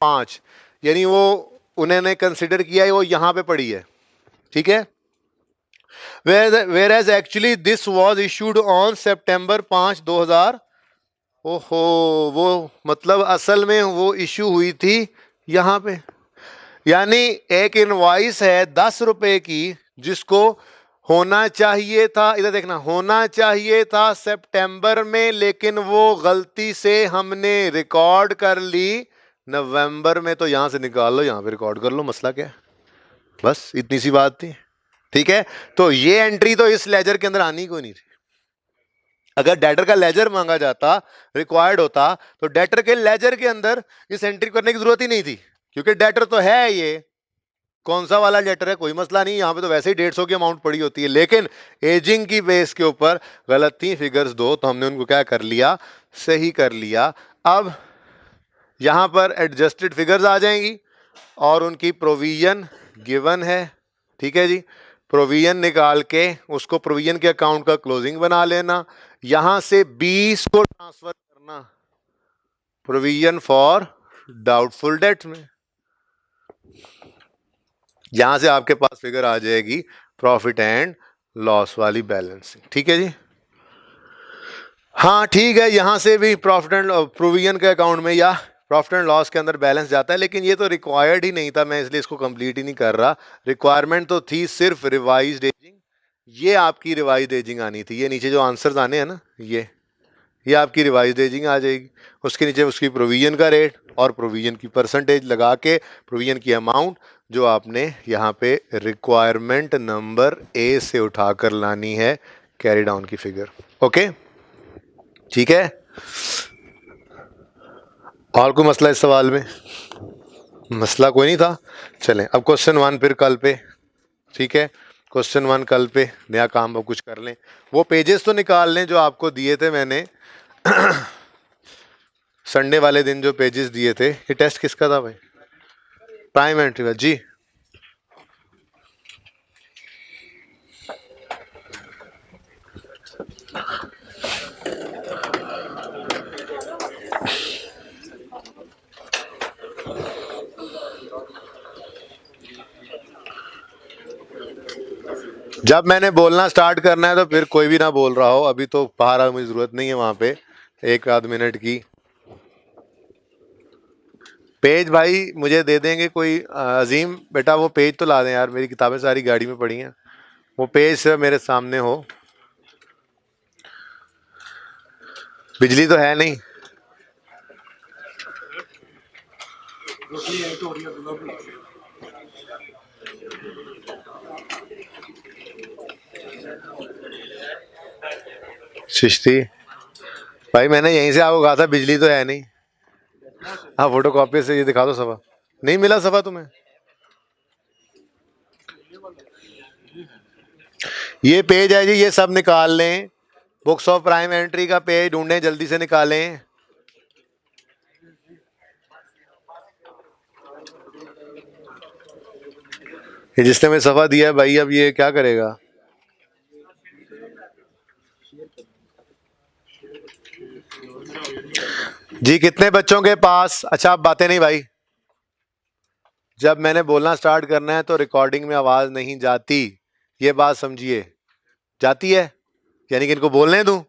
पांच, यानी वो उन्होंने कंसिडर किया है, वो यहां पे पड़ी है, ठीक है। Where as actually this was issued on September 5, 2000। ओहो, वो मतलब असल में वो इशू हुई थी यहां पे, यानी एक इनवॉइस है 10 रुपए की, जिसको होना चाहिए था, इधर देखना, होना चाहिए था सितंबर में, लेकिन वो गलती से हमने रिकॉर्ड कर ली नवंबर में। तो यहां से निकाल लो, यहां पे रिकॉर्ड कर लो, मसला क्या है, बस इतनी सी बात थी, ठीक है। तो ये एंट्री तो इस लेजर के अंदर आनी कोई नहीं थी। अगर डेटर का लेजर मांगा जाता, रिक्वायर्ड होता, तो डेटर के लेजर के अंदर इस एंट्री करने की जरूरत ही नहीं थी, क्योंकि डेटर तो है ये, कौन सा वाला लेटर है, कोई मसला नहीं, यहां पे तो वैसे ही 150 की अमाउंट पड़ी होती है। लेकिन एजिंग की बेस के ऊपर गलत थी फिगर्स दो, तो हमने उनको क्या कर लिया, सही कर लिया। अब यहां पर एडजस्टेड फिगर्स आ जाएंगी और उनकी प्रोविजन गिवन है, ठीक है जी। प्रोविजन निकाल के उसको प्रोविजन के अकाउंट का क्लोजिंग बना लेना, यहां से 20 को ट्रांसफर करना प्रोविजन फॉर डाउटफुल डेट्स में, यहां से आपके पास फिगर आ जाएगी प्रॉफिट एंड लॉस वाली बैलेंसिंग, ठीक है जी। हाँ ठीक है, यहां से भी प्रॉफिट एंड प्रोविजन के अकाउंट में या प्रॉफिट एंड लॉस के अंदर बैलेंस जाता है, लेकिन ये तो रिक्वायर्ड ही नहीं था, मैं इसलिए इसको कंप्लीट ही नहीं कर रहा। रिक्वायरमेंट तो थी सिर्फ रिवाइज्ड एजिंग, ये आपकी रिवाइज्ड एजिंग आनी थी, ये नीचे जो आंसर्स आने हैं ना, ये आपकी रिवाइज्ड एजिंग आ जाएगी। उसके नीचे उसकी प्रोविजन का रेट और प्रोविजन की परसेंटेज लगा के प्रोविजन की अमाउंट जो आपने यहाँ पे रिक्वायरमेंट नंबर ए से उठाकर लानी है, कैरी डाउन की फिगर। ओके ठीक है, और कोई मसला इस सवाल में? मसला कोई नहीं था। चलें अब क्वेश्चन 1 फिर कल पे, ठीक है। क्वेश्चन 1 कल पे नया काम अब कुछ कर लें, वो पेजेस तो निकाल लें जो आपको दिए थे मैंने संडे वाले दिन जो पेजेस दिए थे। ये टेस्ट किसका था भाई? प्राइम एंट्री का जी। जब मैंने बोलना स्टार्ट करना है तो फिर कोई भी ना बोल रहा हो, अभी तो बाहर आने की जरूरत नहीं है, वहां पे 1 आध मिनट की पेज भाई मुझे दे देंगे कोई अजीम बेटा, वो पेज तो ला दें यार, मेरी किताबें सारी गाड़ी में पड़ी हैं, वो पेज मेरे सामने हो। बिजली तो है नहीं। चिश्ती भाई मैंने यहीं से आपको कहा था बिजली तो है नहीं। हाँ फोटो कॉपी से ये दिखा दो सफा। नहीं मिला सफा तुम्हें? ये पेज है जी, ये सब निकाल लें। बुक्स ऑफ प्राइम एंट्री का पेज ढूंढें, जल्दी से निकालें। ये जिसने मैं सफा दिया है भाई, अब ये क्या करेगा? जी कितने बच्चों के पास, अच्छा आप बातें नहीं भाई, जब मैंने बोलना स्टार्ट करना है तो रिकॉर्डिंग में आवाज नहीं जाती, ये बात समझिए। जाती है यानी कि इनको बोलने दूं?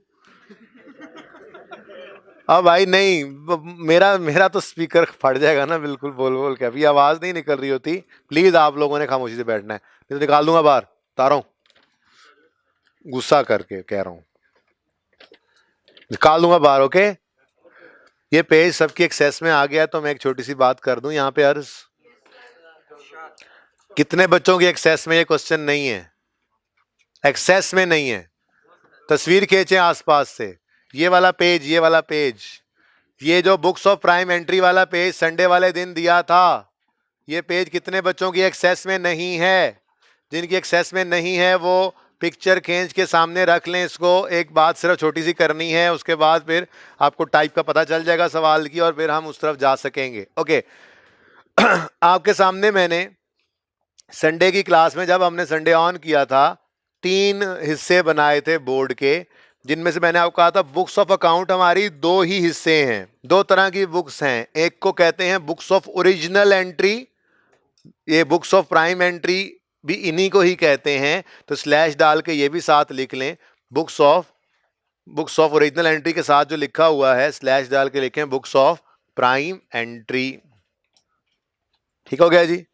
अब भाई नहीं, मेरा मेरा तो स्पीकर फट जाएगा ना बिल्कुल बोल बोल के, अभी आवाज नहीं निकल रही होती। प्लीज आप लोगों ने खामोशी से बैठना है, नहीं तो निकाल दूंगा बाहर, बता रहा हूं, गुस्सा करके कह रहा हूं, निकाल दूंगा बाहर। ओके, ये पेज सबकी एक्सेस में आ गया, तो मैं एक छोटी सी बात कर दूं यहाँ पे अर्ज। कितने बच्चों की एक्सेस में, ये क्वेश्चन नहीं है, एक्सेस में नहीं है। तस्वीर खींचे आसपास से, ये वाला पेज, ये वाला पेज, ये जो बुक्स ऑफ प्राइम एंट्री वाला पेज संडे वाले दिन दिया था, ये पेज कितने बच्चों की एक्सेस में नहीं है? जिनकी एक्सेस में नहीं है वो पिक्चर खींच के सामने रख लें इसको। एक बात सिर्फ छोटी सी करनी है, उसके बाद फिर आपको टाइप का पता चल जाएगा सवाल की, और फिर हम उस तरफ जा सकेंगे। ओके आपके सामने मैंने संडे की क्लास में, जब हमने संडे ऑन किया था, 3 हिस्से बनाए थे बोर्ड के, जिनमें से मैंने आपको कहा था बुक्स ऑफ अकाउंट हमारी 2 ही हिस्से हैं, 2 तरह की बुक्स हैं। एक को कहते हैं बुक्स ऑफ ओरिजिनल एंट्री, ये बुक्स ऑफ प्राइम एंट्री भी इन्हीं को ही कहते हैं, तो स्लैश डाल के ये भी साथ लिख लें। बुक्स ऑफ ओरिजिनल एंट्री के साथ जो लिखा हुआ है स्लैश डाल के लिखें बुक्स ऑफ प्राइम एंट्री। ठीक हो गया जी?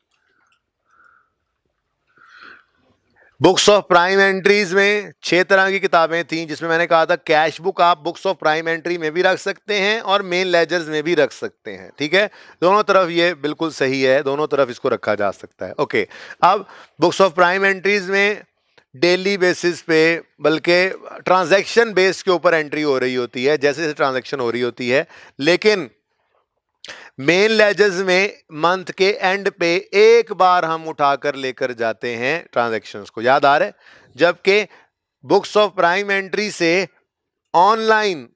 बुक्स ऑफ प्राइम एंट्रीज में 6 तरह की किताबें थी, जिसमें मैंने कहा था कैश बुक आप बुक्स ऑफ प्राइम एंट्री में भी रख सकते हैं और मेन लेजर्स में भी रख सकते हैं। ठीक है, दोनों तरफ ये बिल्कुल सही है, दोनों तरफ इसको रखा जा सकता है। ओके, अब बुक्स ऑफ प्राइम एंट्रीज में डेली बेसिस पे, बल्कि ट्रांजैक्शन बेस के ऊपर एंट्री हो रही होती है, जैसे जैसे ट्रांजैक्शन हो रही होती है। लेकिन मेन लेजर्स में मंथ के एंड पे एक बार हम उठाकर लेकर जाते हैं ट्रांजैक्शंस को, याद आ रहा है? जबकि बुक्स ऑफ प्राइम एंट्री से ऑनलाइन,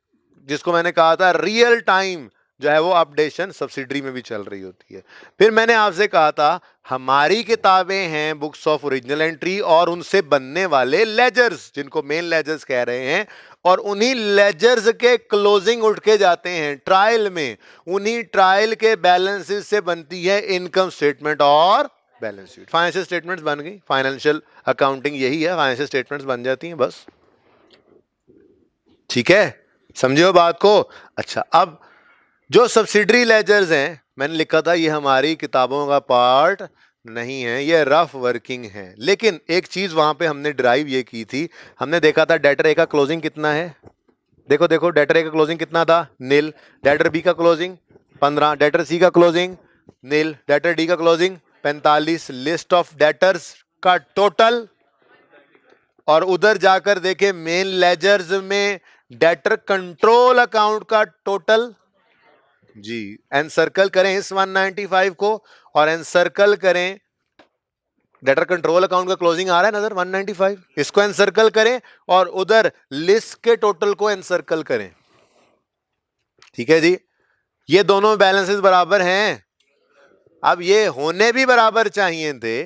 जिसको मैंने कहा था रियल टाइम जो है वो अपडेशन सब्सिडरी में भी चल रही होती है। फिर मैंने आपसे कहा था हमारी किताबें हैं बुक्स ऑफ ओरिजिनल एंट्री और उनसे बनने वाले लेजर्स, जिनको मेन लेजर्स कह रहे हैं, और उन्हीं लेजर्स के क्लोजिंग उठ के जाते हैं ट्रायल में, उन्हीं ट्रायल के बैलेंसेस से बनती है इनकम स्टेटमेंट और बैलेंस शीट। फाइनेंशियल स्टेटमेंट्स बन गई, फाइनेंशियल अकाउंटिंग यही है, फाइनेंशियल स्टेटमेंट्स बन जाती हैं बस। ठीक है, समझे हो बात को? अच्छा, अब जो सब्सिडरी लेजर्स हैं, मैंने लिखा था ये हमारी किताबों का पार्ट नहीं है, ये रफ वर्किंग है। लेकिन एक चीज वहां पे हमने ड्राइव ये की थी, हमने देखा था डेटर ए का क्लोजिंग कितना है। देखो देखो, डेटर ए का क्लोजिंग कितना था? नील। डेटर बी का क्लोजिंग 15, डेटर सी का क्लोजिंग नील, डेटर डी का क्लोजिंग 45। लिस्ट ऑफ डेटर्स का टोटल, और उधर जाकर देखे मेन लेजर्स में डेटर कंट्रोल अकाउंट का टोटल। जी, एनसर्कल करें इस 195 को और एनसर्कल करें, डेटर कंट्रोल अकाउंट का क्लोजिंग आ रहा है नजर 195, इसको एनसर्कल करें और उधर लिस्ट के टोटल को एनसर्कल करें। ठीक है जी, ये दोनों बैलेंसेस बराबर हैं। अब ये होने भी बराबर चाहिए थे।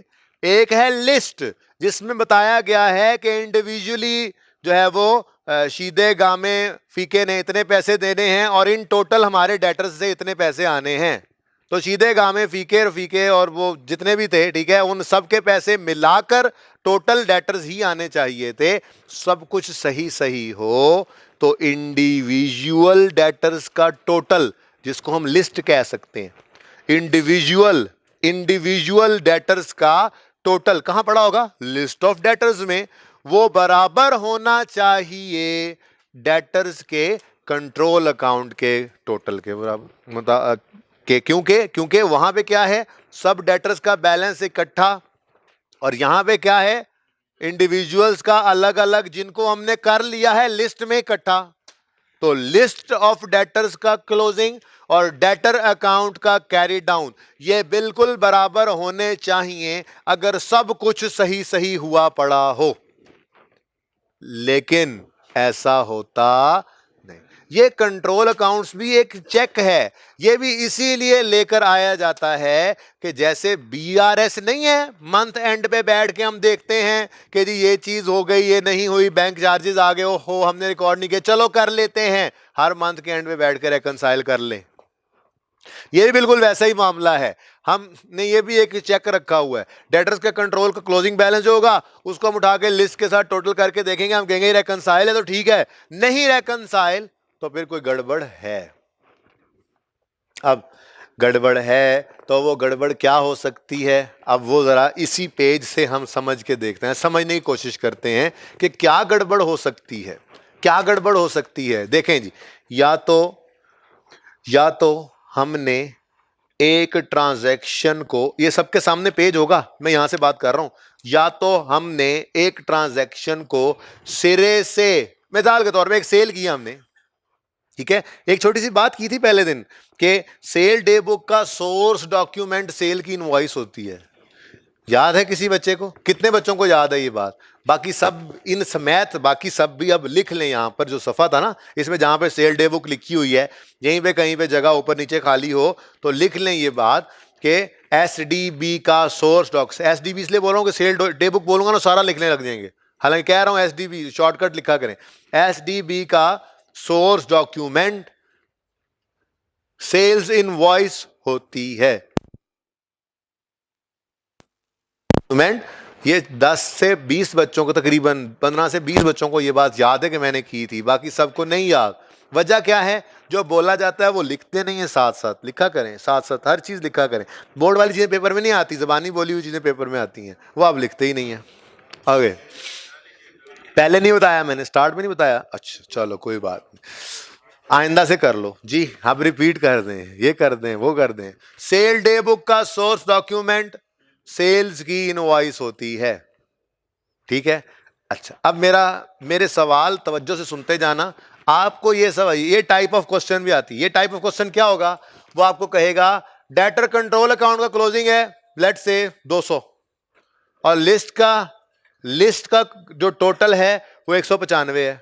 एक है लिस्ट जिसमें बताया गया है कि इंडिविजुअली जो है वो शीदे गामे फीके ने इतने पैसे देने हैं और इन टोटल हमारे डेटर्स से इतने पैसे आने हैं। तो शीदे गामे फीके रफीके और वो जितने भी थे, ठीक है, उन सब के पैसे मिलाकर टोटल डेटर्स ही आने चाहिए थे। सब कुछ सही सही हो तो इंडिविजुअल डेटर्स का टोटल, जिसको हम लिस्ट कह सकते हैं, इंडिविजुअल डेटर्स का टोटल कहां पड़ा होगा, लिस्ट ऑफ डेटर्स में, वो बराबर होना चाहिए डेटर्स के कंट्रोल अकाउंट के टोटल के बराबर क्योंकि वहां पे क्या है, सब डेटर्स का बैलेंस इकट्ठा, और यहां पे क्या है, इंडिविजुअल्स का अलग अलग, जिनको हमने कर लिया है लिस्ट में इकट्ठा। तो लिस्ट ऑफ डेटर्स का क्लोजिंग और डेटर अकाउंट का कैरी डाउन ये बिल्कुल बराबर होने चाहिए अगर सब कुछ सही सही हुआ पड़ा हो, लेकिन ऐसा होता नहीं। ये कंट्रोल अकाउंट्स भी एक चेक है, ये भी इसीलिए लेकर आया जाता है कि जैसे बीआरएस नहीं है, मंथ एंड पे बैठ के हम देखते हैं कि जी ये चीज हो गई, ये नहीं हुई, बैंक चार्जेस आ गए, हो हमने रिकॉर्ड नहीं किया, चलो कर लेते हैं, हर मंथ के एंड पे बैठ के रेकंसाइल कर ले। ये भी बिल्कुल वैसा ही मामला है, हमने ये भी एक चेक रखा हुआ है, डेटर्स के कंट्रोल का क्लोजिंग बैलेंस जो होगा उसको हम उठा के लिस्ट के साथ टोटल करके देखेंगे, हम कहेंगे रेकंसाइल है तो ठीक है, नहीं रेकंसाइल तो फिर कोई गड़बड़ है। अब गड़बड़ है तो वो गड़बड़ क्या हो सकती है, अब वो जरा इसी पेज से हम समझ के देखते हैं, समझने की कोशिश करते हैं कि क्या गड़बड़ हो सकती है, क्या गड़बड़ हो सकती है। देखें जी, या तो हमने एक ट्रांजैक्शन को, ये सबके सामने पेज होगा, मैं यहां से बात कर रहा हूं, या तो हमने एक ट्रांजैक्शन को सिरे से, मिसाल के तौर पे एक सेल किया हमने, ठीक है, एक छोटी सी बात की थी पहले दिन कि सेल डे बुक का सोर्स डॉक्यूमेंट सेल की इनवॉइस होती है, याद है किसी बच्चे को, कितने बच्चों को याद है ये बात, बाकी सब इन समेत बाकी सब भी अब लिख लें, यहां पर जो सफा था ना इसमें जहां पे सेल डे बुक लिखी हुई है, यहीं पे कहीं पे जगह ऊपर नीचे खाली हो तो लिख लें ये बात कि एसडीबी का सोर्स डॉक्स, एसडीबी इसलिए बोल रहा हूं कि सेल डे बुक बोलूंगा ना सारा लिखने लग जाएंगे, हालांकि कह रहा हूं एसडीबी शॉर्टकट लिखा करें, एसडीबी का सोर्स डॉक्यूमेंट सेल्स इनवॉइस होती है। ये 10 से 20 बच्चों को, तकरीबन 15 से 20 बच्चों को ये बात याद है कि मैंने की थी, बाकी सबको नहीं याद। वजह क्या है, जो बोला जाता है वो लिखते नहीं है, साथ साथ लिखा करें, साथ साथ हर चीज लिखा करें। बोर्ड वाली चीजें पेपर में नहीं आती, जबानी बोली हुई चीजें पेपर में आती हैं, वो आप लिखते ही नहीं है। आगे पहले नहीं बताया मैंने, स्टार्ट में नहीं बताया, अच्छा चलो कोई बात नहीं, आइंदा से कर लो जी, आप रिपीट कर दें, ये कर दें, वो कर दें। सेल डे बुक का सोर्स डॉक्यूमेंट सेल्स की इनवॉइस होती है, ठीक है। अच्छा, अब मेरे सवाल तवज्जो से सुनते जाना, आपको ये सब, ये टाइप ऑफ क्वेश्चन भी आती है। ये टाइप ऑफ क्वेश्चन क्या होगा, वो आपको कहेगा डेटर कंट्रोल अकाउंट का क्लोजिंग है लेट्स से 200 और लिस्ट का जो टोटल है वो 195 है,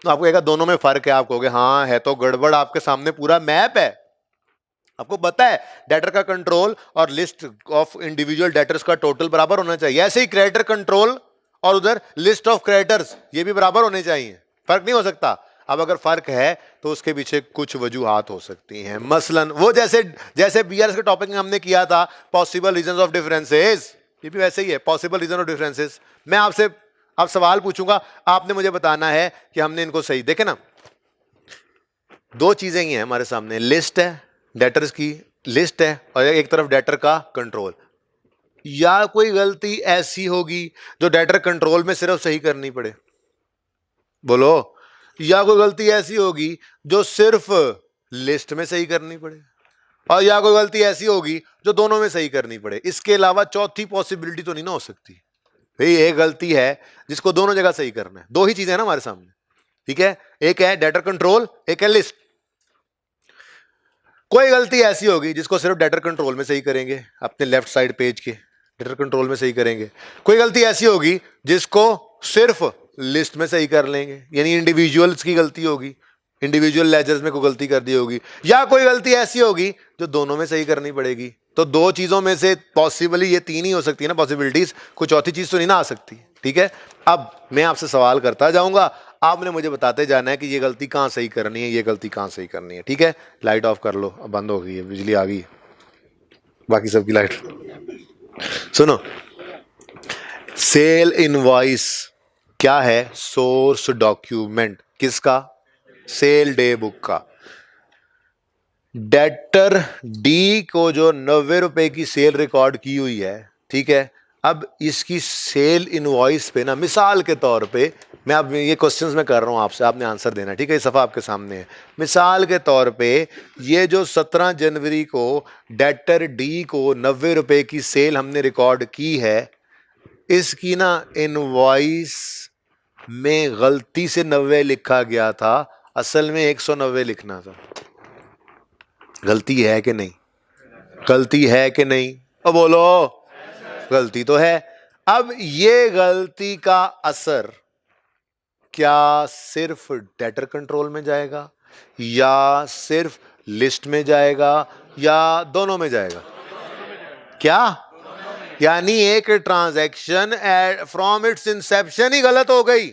तो आपको कहेगा दोनों में फर्क है, आप कहोगे हाँ है तो गड़बड़, आपके सामने पूरा मैप है, आपको पता है डेटर का कंट्रोल और लिस्ट ऑफ इंडिविजुअल डेटर्स का टोटल बराबर होना चाहिए, ऐसे ही क्रेडिटर कंट्रोल और उधर लिस्ट ऑफ क्रेडिटर्स ये भी बराबर होने चाहिए, फर्क नहीं हो सकता। अब अगर फर्क है तो उसके पीछे कुछ वजूहात हो सकती हैं, मसलन वो जैसे बीआरएस के टॉपिक में हमने किया था पॉसिबल रीजंस ऑफ डिफरेंसेस, ये भी वैसे ही है, पॉसिबल रीजन ऑफ डिफरेंसेस। मैं आपसे अब सवाल पूछूंगा, आपने मुझे बताना है कि हमने इनको सही, देखे ना, दो चीजें ही हैं हमारे सामने, लिस्ट है, डेटर्स की लिस्ट है, और एक तरफ डेटर का कंट्रोल। या कोई गलती ऐसी होगी जो डेटर कंट्रोल में सिर्फ सही करनी पड़े, बोलो, या कोई गलती ऐसी होगी जो सिर्फ लिस्ट में सही करनी पड़े, और या कोई गलती ऐसी होगी जो दोनों में सही करनी पड़े, इसके अलावा चौथी पॉसिबिलिटी तो नहीं ना हो सकती। भाई एक गलती है जिसको दोनों जगह सही करना है, दो ही चीजें हैं ना हमारे सामने, ठीक है, एक है डेटर कंट्रोल, एक है लिस्ट। कोई गलती ऐसी होगी जिसको सिर्फ डेटर कंट्रोल में सही करेंगे, अपने लेफ्ट साइड पेज के डेटर कंट्रोल में सही करेंगे, कोई गलती ऐसी होगी जिसको सिर्फ लिस्ट में सही कर लेंगे, यानी इंडिविजुअल्स की गलती होगी, इंडिविजुअल लेजर्स में कोई गलती कर दी होगी, या कोई गलती ऐसी होगी जो दोनों में सही करनी पड़ेगी। तो दो चीजों में से पॉसिबली ये तीन ही हो सकती है ना पॉसिबिलिटीज, कोई चौथी चीज तो नहीं ना आ सकती, ठीक है। अब मैं आपसे सवाल करता जाऊंगा, आपने मुझे बताते जाना है कि ये गलती कहाँ सही करनी है, ये गलती कहाँ सही करनी है, ठीक है। लाइट ऑफ कर लो, अब बंद हो गई है, बिजली आ गई, बाकी सबकी लाइट। सुनो, सेल इनवॉइस क्या है, सोर्स डॉक्यूमेंट, किसका, सेल डे बुक का। डेटर डी को जो 90 रुपए की सेल रिकॉर्ड की हुई है, ठीक है, अब इसकी सेल इनवॉइस पे ना, मिसाल के तौर पे, मैं अब ये क्वेश्चंस मैं कर रहा हूँ आपसे, आपने आंसर देना, ठीक है, ये सफ़ा आपके सामने है। मिसाल के तौर पे ये जो 17 जनवरी को डेटर डी को 90 रुपए की सेल हमने रिकॉर्ड की है, इसकी ना इनवॉइस में गलती से 90 लिखा गया था, असल में 190 लिखना था। गलती है कि नहीं? गलती है कि नहीं? अब बोलो, गलती तो है। अब ये गलती का असर क्या सिर्फ डेटर कंट्रोल में जाएगा, या सिर्फ लिस्ट में जाएगा, या दोनों में जाएगा? क्या? यानी एक ट्रांजैक्शन फ्रॉम इट्स इंसेप्शन ही गलत हो गई।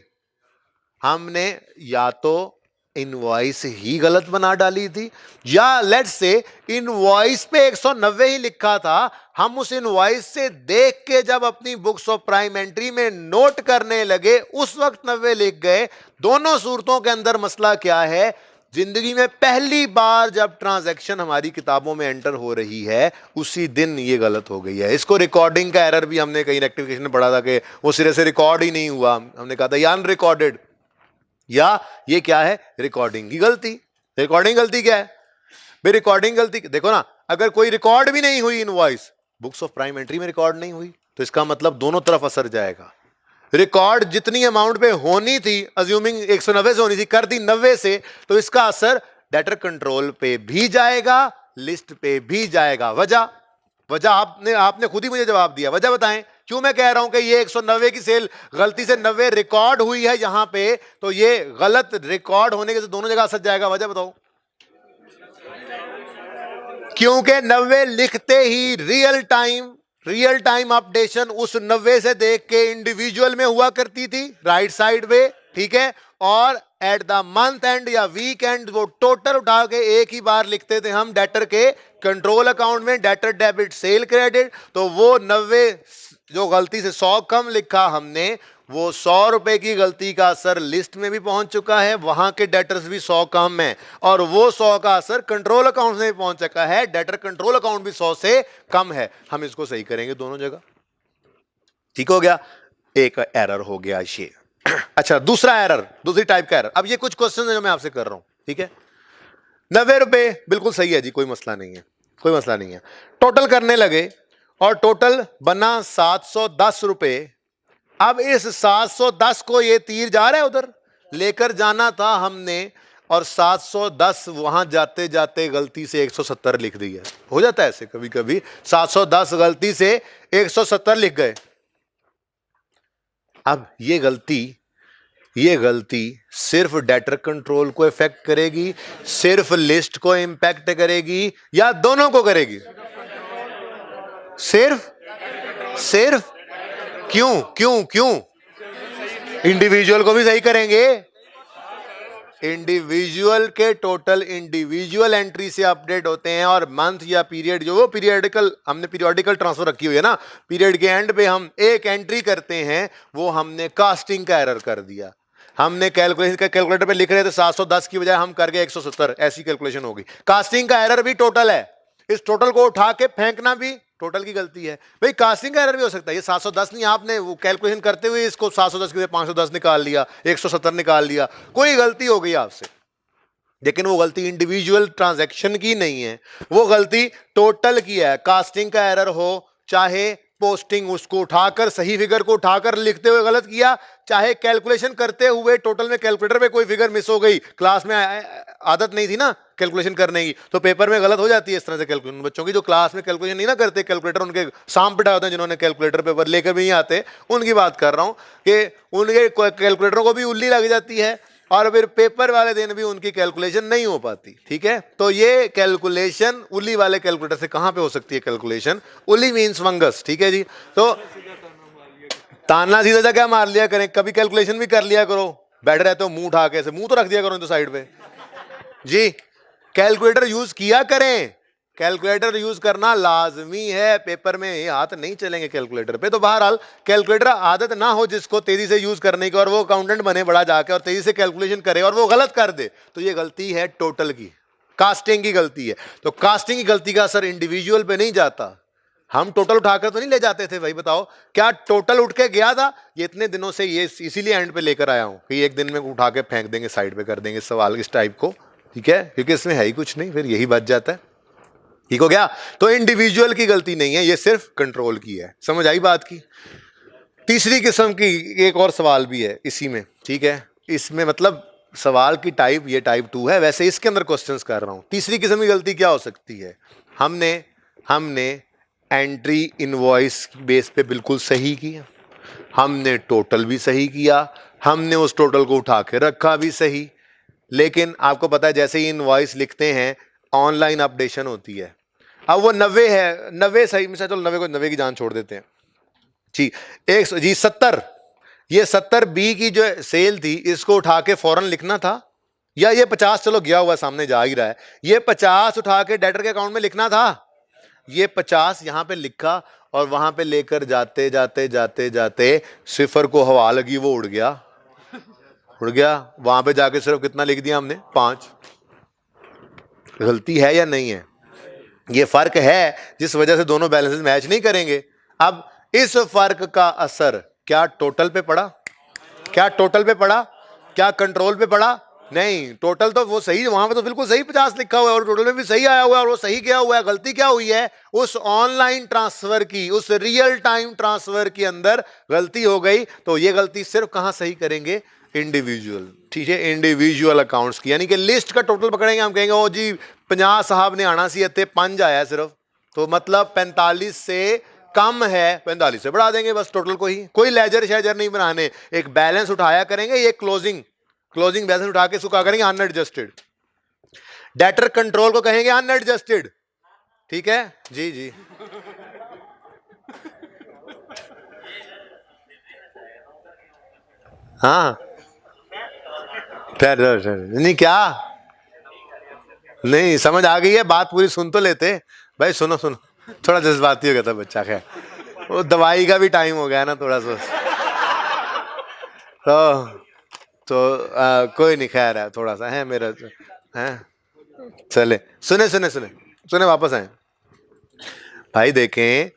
हमने या तो इनवॉइस ही गलत बना डाली थी, या लेट्स से इनवॉइस पे 190 ही लिखा था, हम उस इनवॉइस से देख के जब अपनी बुक्स ऑफ प्राइम एंट्री में नोट करने लगे उस वक्त 90 लिख गए। दोनों सूरतों के अंदर मसला क्या है? जिंदगी में पहली बार जब ट्रांजैक्शन हमारी किताबों में एंटर हो रही है उसी दिन ये गलत हो गई है। इसको रिकॉर्डिंग का एरर भी हमने कहीं रेक्टिफिकेशन में पढ़ा था कि वो सिरे से रिकॉर्ड ही नहीं हुआ, हमने कहा था या अनरिकॉर्डेड, या ये क्या है? रिकॉर्डिंग की गलती। रिकॉर्डिंग गलती क्या है भाई? रिकॉर्डिंग गलती देखो ना, अगर कोई रिकॉर्ड भी नहीं हुई invoice, books of prime entry में रिकॉर्ड नहीं हुई, तो इसका मतलब दोनों तरफ असर जाएगा। रिकॉर्ड जितनी अमाउंट पे होनी थी, अज्यूमिंग 190 से होनी थी, कर दी 90 से, तो इसका असर डेटर कंट्रोल पे भी जाएगा, लिस्ट पे भी जाएगा। वजह वजह आपने खुद ही मुझे जवाब दिया। वजह बताएं क्यों मैं कह रहा हूं कि ये 190 की सेल गलती से 90 रिकॉर्ड हुई है यहां पे, तो ये गलत रिकॉर्ड होने के दोनों जगह असर जाएगा। वजह बताओ। क्योंकि 90 लिखते ही रियल टाइम अपडेशन उस 90 से देख के इंडिविजुअल में हुआ करती थी, राइट साइड पे, ठीक है, और एट द मंथ एंड या वीक एंड वो टोटल उठा के एक ही बार लिखते थे हम डेटर के कंट्रोल अकाउंट में, डेटर डेबिट सेल क्रेडिट। तो वो 90 जो गलती से 100 कम लिखा हमने, वो 100 रुपए की गलती का असर लिस्ट में भी पहुंच चुका है, वहां के डेटर्स भी 100 कम है, और वो 100 का असर कंट्रोल अकाउंट में भी पहुंच चुका है, डेटर कंट्रोल अकाउंट भी 100 से कम है। हम इसको सही करेंगे दोनों जगह। ठीक हो गया, एक एरर हो गया ये। अच्छा, दूसरा एरर, दूसरी टाइप का एरर। अब ये कुछ क्वेश्चन है जो मैं आपसे कर रहा हूं, ठीक है। 90 रुपए बिल्कुल सही है जी, कोई मसला नहीं है, कोई मसला नहीं है। टोटल करने लगे और टोटल बना 710 रुपए। अब इस 710 को ये तीर जा रहा है उधर, लेकर जाना था हमने, और 710 वहां जाते जाते गलती से 170 लिख दिया। हो जाता है ऐसे कभी कभी, 710 गलती से 170 लिख गए। अब ये गलती सिर्फ डेटर कंट्रोल को इफेक्ट करेगी, सिर्फ लिस्ट को इंपैक्ट करेगी, या दोनों को करेगी? सिर्फ क्यों क्यों क्यों? इंडिविजुअल को भी सही करेंगे। इंडिविजुअल के टोटल इंडिविजुअल एंट्री से अपडेट होते हैं, और मंथ या पीरियड जो वो पीरियडिकल, हमने पीरियडिकल ट्रांसफर रखी हुई है ना, पीरियड के एंड पे हम एक एंट्री करते हैं, वो हमने कास्टिंग का एरर कर दिया। हमने कैलकुलेशन का कैलकुलेटर पे लिख रहे थे 710 की बजाय हम कर गए 170, ऐसी कैलकुलेशन होगी। कास्टिंग का एरर भी टोटल है, इस टोटल को उठा के फेंकना भी टोटल की गलती है। भाई कास्टिंग का एरर भी हो सकता है, ये 710 नहीं, आपने वो कैलकुलेशन करते हुए इसको 710 की 510 निकाल लिया, 170 निकाल लिया, कोई गलती हो गई आपसे, लेकिन वो गलती इंडिविजुअल ट्रांजैक्शन की नहीं है, वो गलती टोटल की है। कास्टिंग का एरर हो, चाहे पोस्टिंग उसको उठाकर सही फिगर को उठाकर लिखते हुए गलत किया, चाहे कैलकुलेशन करते हुए टोटल में कैलकुलेटर पे कोई फिगर मिस हो गई, क्लास में आदत नहीं थी ना कैलकुलेशन करने की, तो पेपर में गलत हो जाती है इस तरह से कैलकुलेशन। बच्चों की जो क्लास में कैलकुलेशन नहीं ना करते, कैलकुलेटर उनके साम पिटाए होते हैं, जिन्होंने कैलकुलेटर पेपर लेकर भी नहीं आते, उनकी बात कर रहा हूं कि उनके कैलकुलेटरों को भी उल्ली लग जाती है, और फिर पेपर वाले दिन भी उनकी कैलकुलेशन नहीं हो पाती। ठीक है, तो ये कैलकुलेशन उल्ली वाले कैलकुलेटर से कहां पे हो सकती है कैलकुलेशन? उल्ली means fungus. ठीक है जी, तो ताना सीधा सा क्या मार लिया करें, कभी कैलकुलेशन भी कर लिया करो, बैठे रहते हो मुंह उठा के, ऐसे मुंह तो रख दिया करो तो साइड पे जी। कैलकुलेटर यूज किया करें, कैलकुलेटर यूज करना लाजमी है, पेपर में ये हाथ नहीं चलेंगे कैलकुलेटर पे। तो बहरहाल कैलकुलेटर आदत ना हो जिसको तेजी से यूज करने की, और वो अकाउंटेंट बने बड़ा जाके और तेजी से कैलकुलेशन करे और वो गलत कर दे, तो ये गलती है टोटल की। कास्टिंग की गलती है। तो कास्टिंग की गलती का असर इंडिविजुअल पे नहीं जाता। हम टोटल उठाकर तो नहीं ले जाते थे भाई, बताओ क्या टोटल उठ के गया था? ये इतने दिनों से ये इसीलिए एंड पे लेकर आया हूं कि एक दिन में उठा के फेंक देंगे, साइड पे कर देंगे सवाल इस टाइप को, ठीक है, क्योंकि इसमें है ही कुछ नहीं, फिर यही बच जाता है। ठीक हो गया? तो इंडिविजुअल की गलती नहीं है, ये सिर्फ कंट्रोल की है। समझ आई बात की? तीसरी किस्म की एक और सवाल भी है इसी में, ठीक है, इसमें मतलब सवाल की टाइप ये टाइप 2 है, वैसे इसके अंदर क्वेश्चंस कर रहा हूं। तीसरी किस्म की गलती क्या हो सकती है? हमने एंट्री इनवॉइस बेस पे बिल्कुल सही किया, हमने टोटल भी सही किया, हमने उस टोटल को उठा के रखा भी सही, लेकिन आपको पता है जैसे ही इनवॉइस लिखते हैं ऑनलाइन अपडेशन होती है। अब वो 90 है, 90 सही में, चलो 90 को 90 की जान छोड़ देते हैं जी, 70, ये 70 बी की जो सेल थी इसको उठा के फौरन लिखना था, या ये 50 चलो गया हुआ सामने जा ही रहा है, ये 50 उठा के डेटर के अकाउंट में लिखना था, ये 50 यहां पे लिखा और वहां पे लेकर जाते जाते जाते जाते सिफर को हवा लगी, वो उड़ गया, वहां पे जाके सिर्फ कितना लिख दिया हमने? 5। गलती है या नहीं है? ये फर्क है जिस वजह से दोनों बैलेंसेस मैच नहीं करेंगे। अब इस फर्क का असर क्या टोटल पे पड़ा? क्या कंट्रोल पे पड़ा? नहीं, टोटल तो वो सही, वहां पे तो बिल्कुल सही 50 लिखा हुआ है और टोटल में भी सही आया हुआ है, और वो सही क्या हुआ है? गलती क्या हुई है? उस ऑनलाइन ट्रांसफर की, उस रियल टाइम ट्रांसफर के अंदर गलती हो गई। तो ये गलती सिर्फ कहां सही करेंगे? इंडिविजुअल, ठीक है, इंडिविजुअल अकाउंट्स की, यानी कि लिस्ट का टोटल पकड़ेंगे, हम कहेंगे ओ जी 50 साहब ने आना सी थे, 5 आया सिर्फ, तो मतलब 45 से कम है, 45 से बढ़ा देंगे बस टोटल को ही, कोई लेजर शेजर नहीं बनाने, एक बैलेंस उठाया करेंगे, ये क्लोजिंग बैलेंस उठा के इसको क्या करेंगे? अनएडजस्टेड। डेटर कंट्रोल को कहेंगे अनएडजस्टेड, ठीक है जी जी। हाँ नहीं, क्या नहीं समझ आ गई है? बात पूरी सुन तो लेते भाई, सुनो, थोड़ा जज्बाती हो गया था बच्चा, खैर वो दवाई का भी टाइम हो गया ना थोड़ा सा, तो कोई नहीं, खैर है, थोड़ा सा है मेरा है। चले, सुने वापस आए भाई। देखें,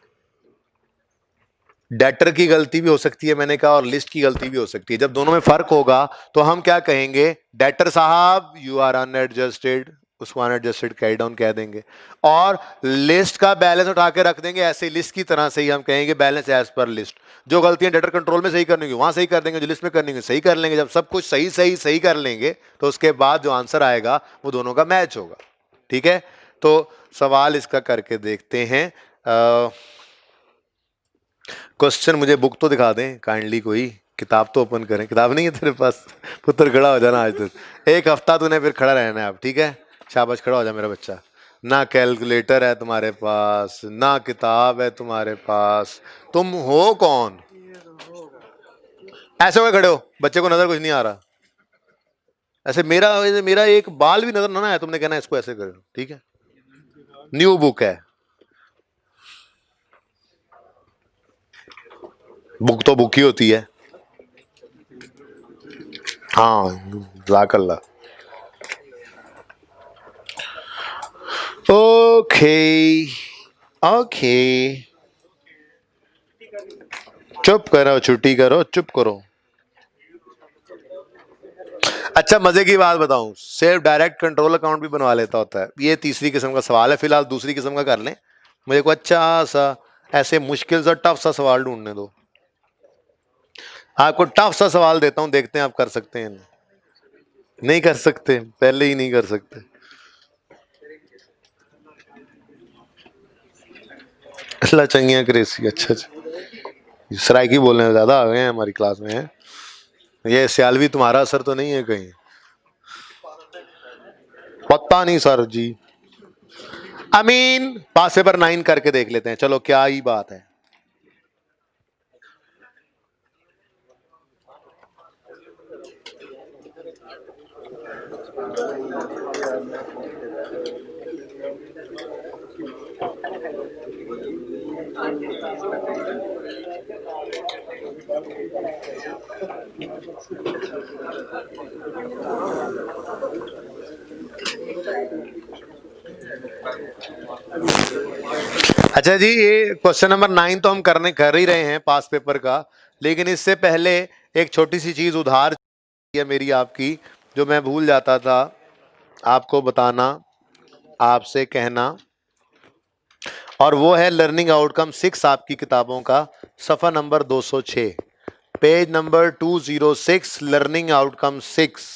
डेटर की गलती भी हो सकती है मैंने कहा, और लिस्ट की गलती भी हो सकती है। जब दोनों में फर्क होगा तो हम क्या कहेंगे? डेटर साहब यू आर अनएडजस्टेड, उसको अनएडजस्टेड कैरी डाउन कह देंगे, और लिस्ट का बैलेंस उठा के रख देंगे ऐसे लिस्ट की तरह से ही, हम कहेंगे बैलेंस एज पर लिस्ट। जो गलतियां डेटर कंट्रोल में सही करनी होगी वहां सही कर देंगे, जो लिस्ट में करनी होगी सही कर लेंगे। जब सब कुछ सही कर लेंगे तो उसके बाद जो आंसर आएगा वो दोनों का मैच होगा, ठीक है। तो सवाल इसका करके देखते हैं। क्वेश्चन मुझे बुक तो दिखा दें काइंडली, कोई किताब तो ओपन करें। किताब नहीं है तेरे पास? पुत्र खड़ा हो जाना आज तक, एक हफ्ता तूने फिर खड़ा रहना है अब, ठीक है, शाबाश, खड़ा हो जा मेरा बच्चा। ना कैलकुलेटर है तुम्हारे पास, ना किताब है तुम्हारे पास, तुम हो कौन? ऐसे हुए खड़े हो, बच्चे को नजर कुछ नहीं आ रहा, ऐसे मेरा एक बाल भी नजर ना आया, तुमने कहना इसको ऐसे करो, ठीक है। न्यू बुक है, बुक तो बुक ही होती है। हाँ, जाकल्ला। ओके, चुप करो, छुट्टी करो, चुप करो। अच्छा, मजे की बात बताऊं, सिर्फ डायरेक्ट कंट्रोल अकाउंट भी बनवा लेता होता है। ये तीसरी किस्म का सवाल है, फिलहाल दूसरी किस्म का कर लें। मुझे को अच्छा सा ऐसे मुश्किल सा टफ सा सवाल ढूंढने दो। आपको टफ सा सवाल देता हूं, देखते हैं आप कर सकते हैं। नहीं कर सकते, पहले ही नहीं कर सकते। अल्लाह चंगिया क्रेसी, अच्छा सराइकी बोलने ज्यादा आ गए हैं हमारी क्लास में है। ये सियालवी तुम्हारा असर तो नहीं है कहीं? पता नहीं सर जी। अमीन, पास पेपर 9 करके देख लेते हैं, चलो क्या ही बात है। अच्छा जी, ये क्वेश्चन नंबर 9 तो हम कर ही रहे हैं पास पेपर का, लेकिन इससे पहले एक छोटी सी चीज उधार है मेरी आपकी, जो मैं भूल जाता था आपको बताना, आपसे कहना, और वो है लर्निंग आउटकम 6 आपकी किताबों का, सफ़ा number 206, page number 206, learning outcome 6,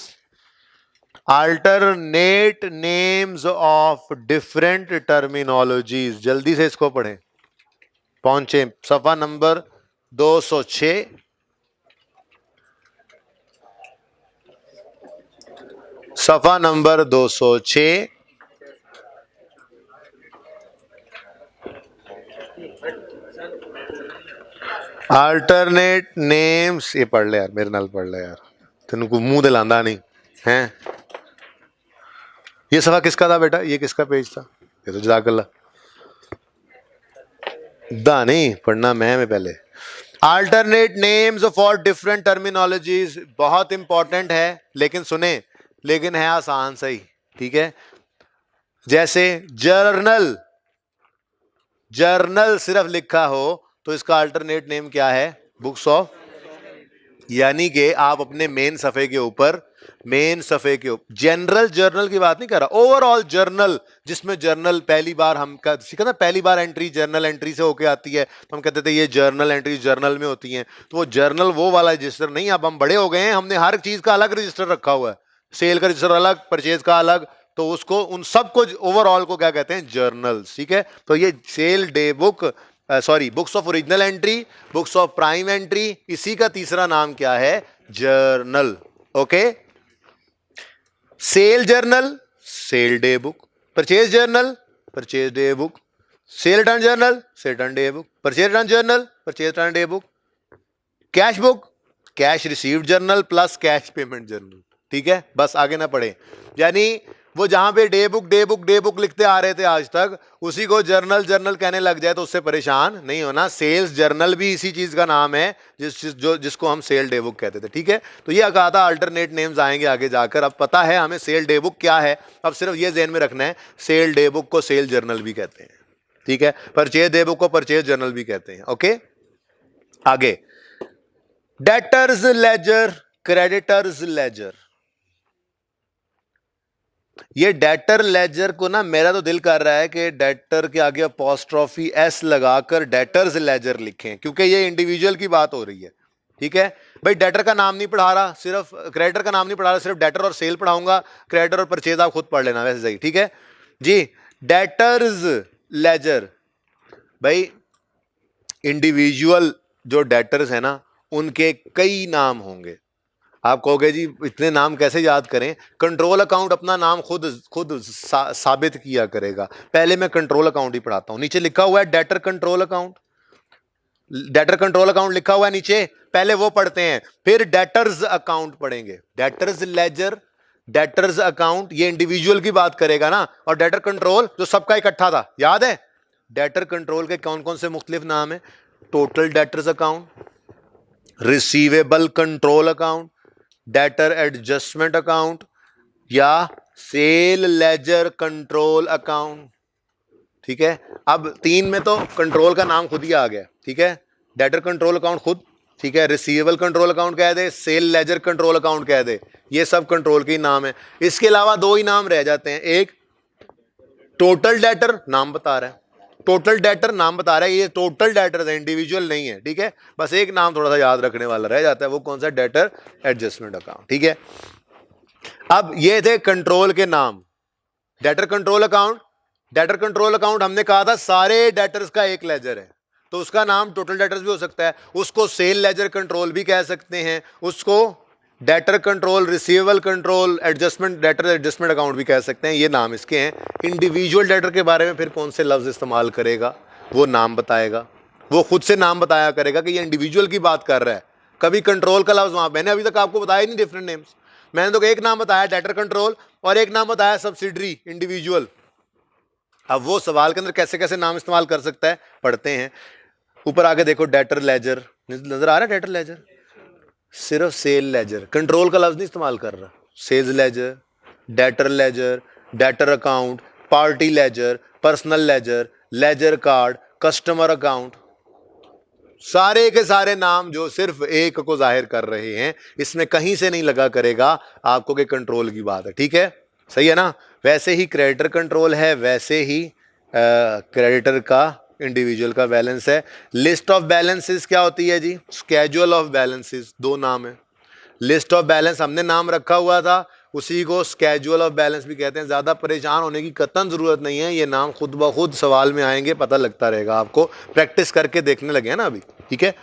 alternate names of different terminologies. जल्दी से इसको पढ़ें, पहुंचे सफ़ा नंबर 206, सफ़ा नंबर 206, अल्टरनेट नेम्स। ये पढ़ ले यार, मेरे नाल पढ़ ले यार, तेन को मुंह दिलांदा नहीं है। ये सफ़ा किसका था बेटा, ये किसका पेज था? ये तो जज़ाकल्ला दा नहीं पढ़ना मैं पहले। Alternate names for different terminologies बहुत इंपॉर्टेंट है, लेकिन सुने, लेकिन है आसान सही, ठीक है। जैसे जर्नल, जर्नल सिर्फ लिखा हो तो इसका अल्टरनेट नेम क्या है? Books of. यानी कि आप अपने मेन सफ़े के ऊपर, मेन सफ़े के ऊपर, जनरल जर्नल की बात नहीं कर रहा, ओवरऑल जर्नल, जिसमें जर्नल पहली बार हम सीखा ना, पहली बार एंट्री जर्नल एंट्री से होके आती है, तो हम कहते थे ये जर्नल एंट्री जर्नल में होती हैं। तो वो जर्नल वो वाला रजिस्टर नहीं, अब हम बड़े हो गए हैं, हमने हर चीज़ का अलग रजिस्टर रखा हुआ है, सेल का रजिस्टर अलग, परचेज का अलग, तो उसको उन सबको ओवरऑल को क्या कहते हैं? जर्नल्स, ठीक है। तो ये sale day book, sorry, books of original entry, books of prime entry, इसी का तीसरा नाम क्या है? Journal. Okay, sale journal, sale day book, purchase journal, purchase day book, sale return journal, sale return day book, purchase return journal, purchase return day book, cash book, cash received journal plus cash payment journal, ठीक है। बस आगे ना पढ़े, यानी वो जहां पे day book day book day book लिखते आ रहे थे आज तक, उसी को जर्नल जर्नल कहने लग जाए तो उससे परेशान नहीं होना। सेल्स जर्नल भी इसी चीज का नाम है, जिसको हम सेल डे बुक कहते थे, ठीक है। तो ये कहा था अल्टरनेट नेम्स आएंगे आगे जाकर, अब पता है हमें सेल डे बुक क्या है, अब सिर्फ ये ज़हन में रखना है, सेल डे बुक को सेल जर्नल भी कहते हैं, ठीक है। परचेज डे बुक को परचेज जर्नल भी कहते हैं। ओके, आगे डेटर्स लेजर, क्रेडिटर्स लेजर। ये डेटर लेजर को ना, मेरा तो दिल कर रहा है कि डेटर के आगे अपॉस्ट्रोफी एस लगाकर डेटर्स लेजर लिखें, क्योंकि ये इंडिविजुअल की बात हो रही है, ठीक है भाई। डेटर का नाम नहीं पढ़ा रहा, सिर्फ क्रेडिटर का नाम नहीं पढ़ा रहा, सिर्फ डेटर और सेल पढ़ाऊंगा, क्रेडिटर और परचेज आप खुद पढ़ लेना वैसे सही, ठीक है जी। डेटर्स लेजर, भाई इंडिविजुअल जो डेटर्स है ना, उनके कई नाम होंगे। आप कहोगे जी इतने नाम कैसे याद करें? कंट्रोल अकाउंट अपना नाम खुद साबित किया करेगा। पहले मैं कंट्रोल अकाउंट ही पढ़ाता हूं। नीचे लिखा हुआ है debtor control account, debtor control account लिखा हुआ है नीचे, पहले वो पढ़ते हैं, फिर डेटर्स अकाउंट पढ़ेंगे। डेटर्स लेजर, डेटर्स अकाउंट, ये इंडिविजुअल की बात करेगा ना, और डेटर कंट्रोल जो सबका इकट्ठा था, याद है? डेटर कंट्रोल के कौन कौन से मुख्तलिफ नाम है? Total debtors account, receivable control account, debtor adjustment account, या सेल लेजर कंट्रोल अकाउंट, ठीक है। अब 3 में तो कंट्रोल का नाम खुद ही आ गया, ठीक है। डेटर कंट्रोल अकाउंट खुद, ठीक है, रिसीवेबल कंट्रोल अकाउंट कह दे, सेल लेजर कंट्रोल अकाउंट कह दे, ये सब कंट्रोल के ही नाम है। इसके अलावा 2 ही नाम रह जाते हैं, एक टोटल डेटर, नाम बता रहा है, टोटल डेटर नाम बता रहा है, ये टोटल डेटर है, इंडिविजुअल नहीं है, ठीक है। बस एक नाम थोड़ा सा याद रखने वाला रह जाता है, वो कौन सा? डेटर एडजस्टमेंट अकाउंट, ठीक है। अब ये थे कंट्रोल के नाम। Debtor control account, debtor control account हमने कहा था सारे डेटर्स का एक लेजर है, तो उसका नाम टोटल डेटर्स भी हो सकता है, उसको सेल लेजर कंट्रोल भी कह सकते हैं, उसको debtor control, receivable control, adjustment, debtor adjustment account भी कह सकते हैं, ये नाम इसके हैं। इंडिविजुअल डेटर के बारे में फिर कौन से लफ्ज इस्तेमाल करेगा, वो नाम बताएगा, वो खुद से नाम बताया करेगा कि ये इंडिविजुअल की बात कर रहा है। कभी कंट्रोल का लफ्ज वहां, मैंने अभी तक आपको बताया नहीं डिफरेंट नेम्स, मैंने तो एक नाम बताया डेटर कंट्रोल और एक नाम बताया सब्सिडरी इंडिविजुअल। अब वो सवाल के अंदर कैसे कैसे नाम इस्तेमाल कर सकता है पढ़ते हैं। ऊपर आगे देखो, डेटर लेजर नजर आ रहा है, डेटर लेजर सिर्फ सेल लेजर, कंट्रोल का लफ्ज नहीं इस्तेमाल कर रहा, sales ledger, debtor ledger, debtor account, party ledger, personal ledger, ledger card, customer account, सारे के सारे नाम जो सिर्फ एक को जाहिर कर रहे हैं, इसमें कहीं से नहीं लगा करेगा आपको कि कंट्रोल की बात है, ठीक है, सही है ना। वैसे ही क्रेडिटर कंट्रोल है, वैसे ही क्रेडिटर का इंडिविजुअल का बैलेंस है। लिस्ट ऑफ बैलेंसेस क्या होती है जी? स्केड्यूल ऑफ बैलेंसेस, दो नाम है। लिस्ट ऑफ बैलेंस हमने नाम रखा हुआ था, उसी को स्केड्यूल ऑफ बैलेंस भी कहते हैं। ज़्यादा परेशान होने की कतई ज़रूरत नहीं है, ये नाम खुद ब खुद सवाल में आएंगे, पता लगता रहेगा आपको, प्रैक्टिस करके देखने लगे हैं ना अभी, ठीक है।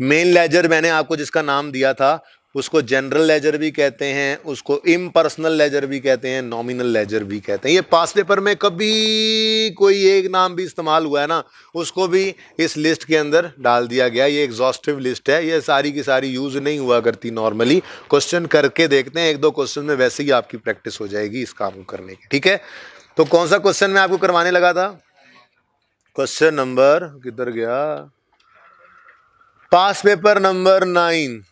मेन लेजर मैंने आपको जिसका नाम दिया था उसको जनरल लेजर भी कहते हैं, उसको इम्पर्सनल लेजर भी कहते हैं, नॉमिनल लेजर भी कहते हैं। ये पास पेपर में कभी कोई एक नाम भी इस्तेमाल हुआ है ना, उसको भी इस लिस्ट के अंदर डाल दिया गया। ये एग्जॉस्टिव लिस्ट है, ये सारी की सारी यूज नहीं हुआ करती नॉर्मली। क्वेश्चन करके देखते हैं, एक दो क्वेश्चन में वैसे ही आपकी प्रैक्टिस हो जाएगी इस काम को करने की, ठीक है। तो कौन सा क्वेश्चन मैं आपको करवाने लगा था? क्वेश्चन नंबर किधर गया? पास पेपर नंबर 9।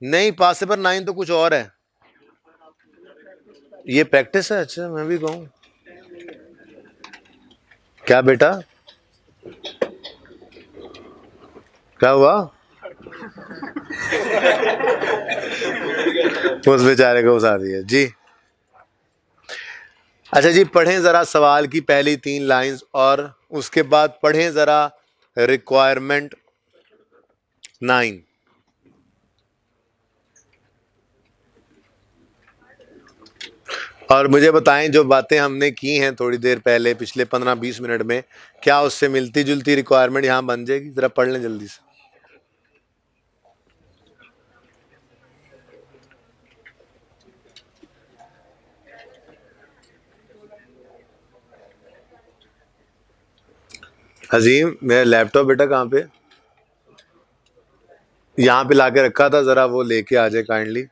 नहीं, पास पेपर 9 तो कुछ और है, ये प्रैक्टिस है। अच्छा, मैं भी कहूं क्या बेटा? क्या हुआ? उस बेचारे को उठा दिया जी। अच्छा जी, पढ़ें जरा सवाल की पहली 3 लाइंस और उसके बाद पढ़ें जरा रिक्वायरमेंट 9। और मुझे बताएं जो बातें हमने की हैं थोड़ी देर पहले पिछले 15-20 मिनट में, क्या उससे मिलती जुलती रिक्वायरमेंट यहां बन जाएगी? जरा पढ़ लें जल्दी से। अजीम, मेरा लैपटॉप बेटा कहाँ पे? यहाँ पे लाके रखा था, जरा वो लेके आ जाए काइंडली।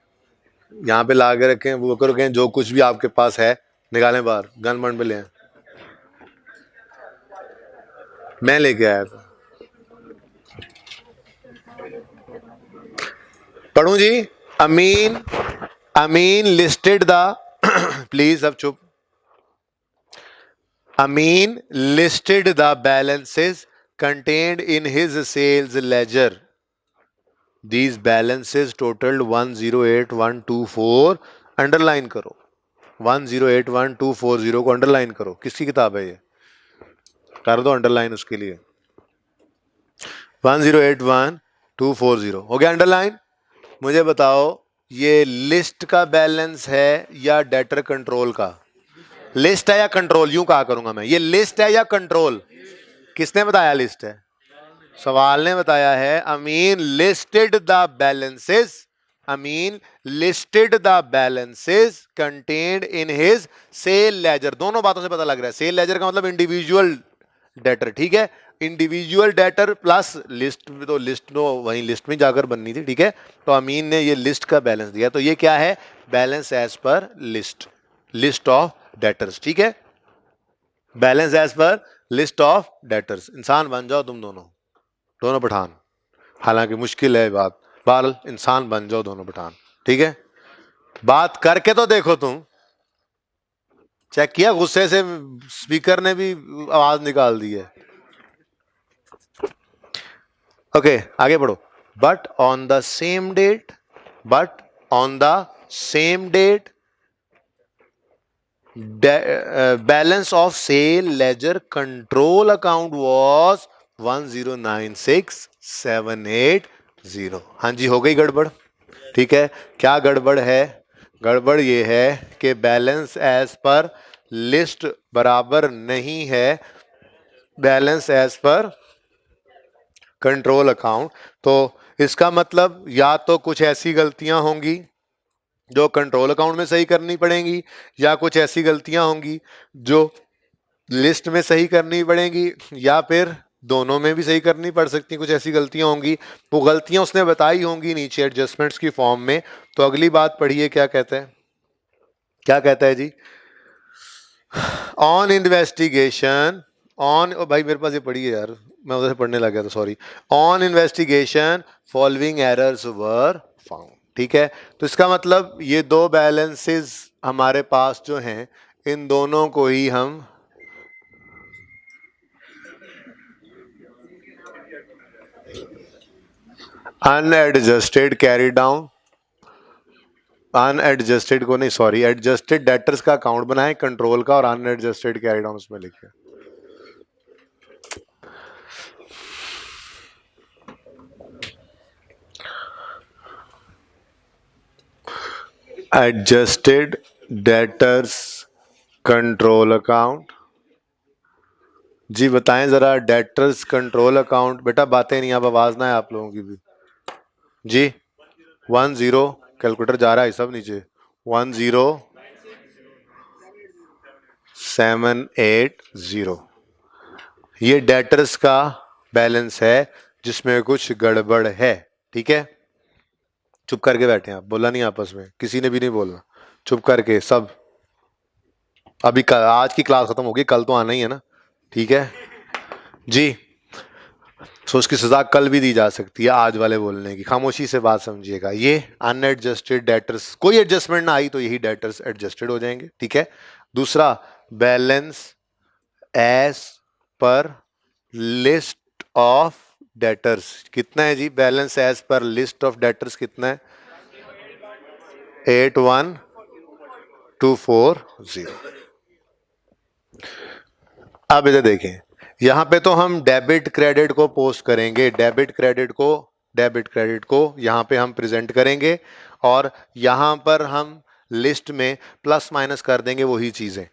यहाँ पे ला के रखें, वो करो कहें जो कुछ भी आपके पास है निकालें बाहर, गन बन पे ले आएं। मैं लेके आया था। पढ़ूं जी? अमीन, अमीन लिस्टेड द प्लीज अब चुप। अमीन listed the balances contained in his sales ledger. These balances totaled 108124. Underline करो 108124 को अंडरलाइन करो। किसकी किताब है ये? कर दो अंडरलाइन उसके लिए। 108124 हो गया अंडरलाइन। मुझे बताओ ये लिस्ट का बैलेंस है या डेटर कंट्रोल का? लिस्ट है या कंट्रोल? यूं कहा करूंगा मैं, ये लिस्ट है या कंट्रोल? किसने बताया लिस्ट है? सवाल ने बताया है। Amin listed the balances, Amin listed the balances contained in his sale ledger. दोनों बातों से पता लग रहा है, सेल लेजर का मतलब इंडिविजुअल डेटर, ठीक है। इंडिविजुअल डेटर प्लस लिस्ट, तो लिस्ट तो वही लिस्ट में जाकर बननी थी, ठीक है। तो अमीन ने ये लिस्ट का बैलेंस दिया, तो ये क्या है? बैलेंस एज पर लिस्ट, लिस्ट ऑफ डेटर्स, ठीक है। बैलेंस एज पर लिस्ट ऑफ डेटर्स। इंसान बन जाओ तुम दोनों, दोनों पठान। हालांकि मुश्किल है बात, बाल इंसान बन जाओ दोनों पठान, ठीक है। बात करके तो देखो तुम। चेक किया? गुस्से से स्पीकर ने भी आवाज निकाल दी है। ओके, आगे बढ़ो। But on the same date, but on the same date balance of sale ledger control account was 1096780। हाँ जी, हो गई गड़बड़, ठीक है। क्या गड़बड़ है? गड़बड़ ये है कि बैलेंस एज पर लिस्ट बराबर नहीं है balance as per control account. तो इसका मतलब या तो कुछ ऐसी गलतियां होंगी जो कंट्रोल अकाउंट में सही करनी पड़ेंगी, या कुछ ऐसी गलतियां होंगी जो लिस्ट में सही करनी पड़ेंगी, या फिर दोनों में भी सही करनी पड़ सकती हैं। कुछ ऐसी गलतियां होंगी, वो गलतियां उसने बताई होंगी नीचे एडजस्टमेंट्स की फॉर्म में। तो अगली बात पढ़िए, क्या कहता है? क्या कहता है जी? ऑन इन्वेस्टिगेशन, ऑन, भाई मेरे पास ये पढ़िए यार, मैं उधर से पढ़ने लग गया था, sorry. On investigation following errors were found, ठीक है। तो इसका मतलब ये दो बैलेंसेस हमारे पास जो हैं, इन दोनों को ही हम अनएडजस्टेड कैरी डाउन, अनएडजस्टेड को नहीं, सॉरी, एडजस्टेड डेटर्स का अकाउंट बनाए कंट्रोल का, और अनएडजस्टेड कैरी डाउन उसमें लिखे। Adjusted debtors control account. जी बताएं जरा, डेटर्स कंट्रोल अकाउंट। बेटा बातें नहीं, अब आवाज ना है आप लोगों की भी। जी 10 कैलकुलेटर जा रहा है सब नीचे। 10780, ये डेटर्स का बैलेंस है जिसमें कुछ गड़बड़ है। ठीक है, चुप करके बैठे आप, बोला नहीं आपस में, किसी ने भी नहीं बोलना, चुप करके सब। अभी आज की क्लास खत्म होगी, कल तो आना ही है ना। ठीक है जी, सो उसकी सजा कल भी दी जा सकती है आज वाले बोलने की। खामोशी से बात समझिएगा। ये अनएडजस्टेड डेटर्स, कोई एडजस्टमेंट ना आई तो यही डेटर्स एडजस्टेड हो जाएंगे। ठीक है, दूसरा बैलेंस एज पर लिस्ट ऑफ डेटर्स। कितना है जी बैलेंस एज पर लिस्ट ऑफ डेटर्स? कितना है? 81240। अब इधर देखें, यहां पे तो हम डेबिट क्रेडिट को पोस्ट करेंगे, डेबिट क्रेडिट को यहां पे हम प्रेजेंट करेंगे, और यहां पर हम लिस्ट में प्लस माइनस कर देंगे वही चीजें।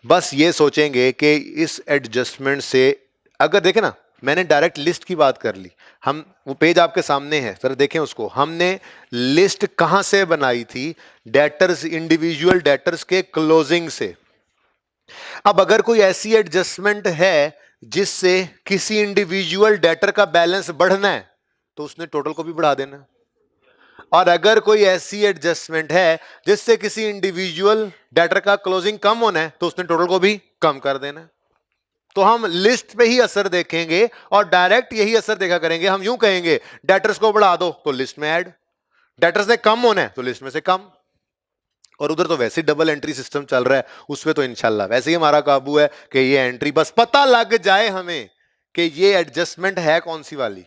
बस ये सोचेंगे कि इस एडजस्टमेंट से, अगर देखें ना, मैंने डायरेक्ट लिस्ट की बात कर ली, हम वो पेज आपके सामने है, सर देखें उसको। हमने लिस्ट कहां से बनाई थी? डेटर्स, इंडिविजुअल डेटर्स के क्लोजिंग से। अब अगर कोई ऐसी एडजस्टमेंट है जिससे किसी इंडिविजुअल डेटर का बैलेंस बढ़ना है तो उसने टोटल को भी बढ़ा देना है, और अगर कोई ऐसी एडजस्टमेंट है जिससे किसी इंडिविजुअल डेटर का क्लोजिंग कम होना है तो उसने टोटल को भी कम कर देना है। तो हम लिस्ट पे ही असर देखेंगे और डायरेक्ट यही असर देखा करेंगे। हम यूं कहेंगे डेटर्स को बढ़ा दो तो लिस्ट में ऐड, डेटर्स ने कम होना है तो लिस्ट में से कम। और उधर तो वैसे ही डबल एंट्री सिस्टम चल रहा है, उसमें तो इंशाल्लाह वैसे ही हमारा काबू है कि ये एंट्री बस पता लग जाए हमें कि ये एडजस्टमेंट है कौन सी वाली,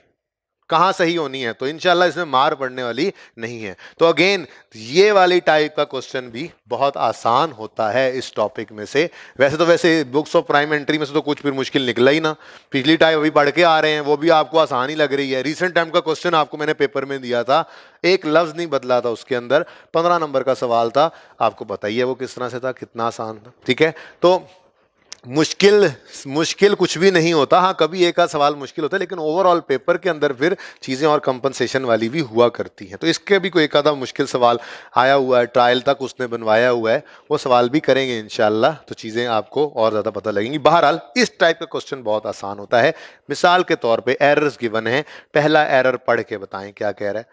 कहां सही होनी है, तो इंशाल्लाह इसमें मार पड़ने वाली नहीं है। तो अगेन ये वाली टाइप का क्वेश्चन भी बहुत आसान होता है इस टॉपिक में से। वैसे बुक्स ऑफ प्राइम एंट्री में से तो कुछ फिर मुश्किल निकला ही ना। पिछली टाइम अभी पढ़ के आ रहे हैं, वो भी आपको आसान ही लग रही है। रिसेंट टाइम का क्वेश्चन आपको मैंने पेपर में दिया था, एक लफ्ज नहीं बदला था उसके अंदर, 15 नंबर का सवाल था, आपको बताइए वो किस तरह से था, कितना आसान था। ठीक है, तो मुश्किल कुछ भी नहीं होता। हाँ कभी एक आध सवाल मुश्किल होता है, लेकिन ओवरऑल पेपर के अंदर फिर चीजें और कंपनसेशन वाली भी हुआ करती हैं। तो इसके भी कोई एक आधा मुश्किल सवाल आया हुआ है, ट्रायल तक उसने बनवाया हुआ है, वो सवाल भी करेंगे इंशाल्लाह, तो चीजें आपको और ज्यादा पता लगेंगी। बहरहाल इस टाइप का क्वेश्चन बहुत आसान होता है। मिसाल के तौर पर एरर्स गिवन है, पहला एरर पढ़ के बताएं क्या कह रहा है।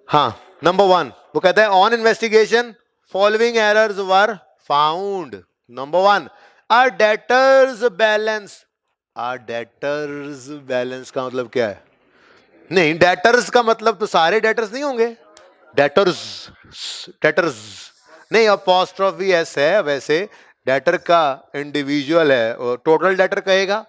हाँ, नंबर 1 वो कहता है on investigation following errors were found. Number 1, a debtor's balance. A debtor's balance का मतलब क्या है? नहीं, डेटर्स का मतलब तो सारे डेटर्स नहीं होंगे। डेटर्स, डेटर्स नहीं, अपॉस्ट्रोफी एस है। वैसे डेटर का इंडिविजुअल है, टोटल डेटर कहेगा,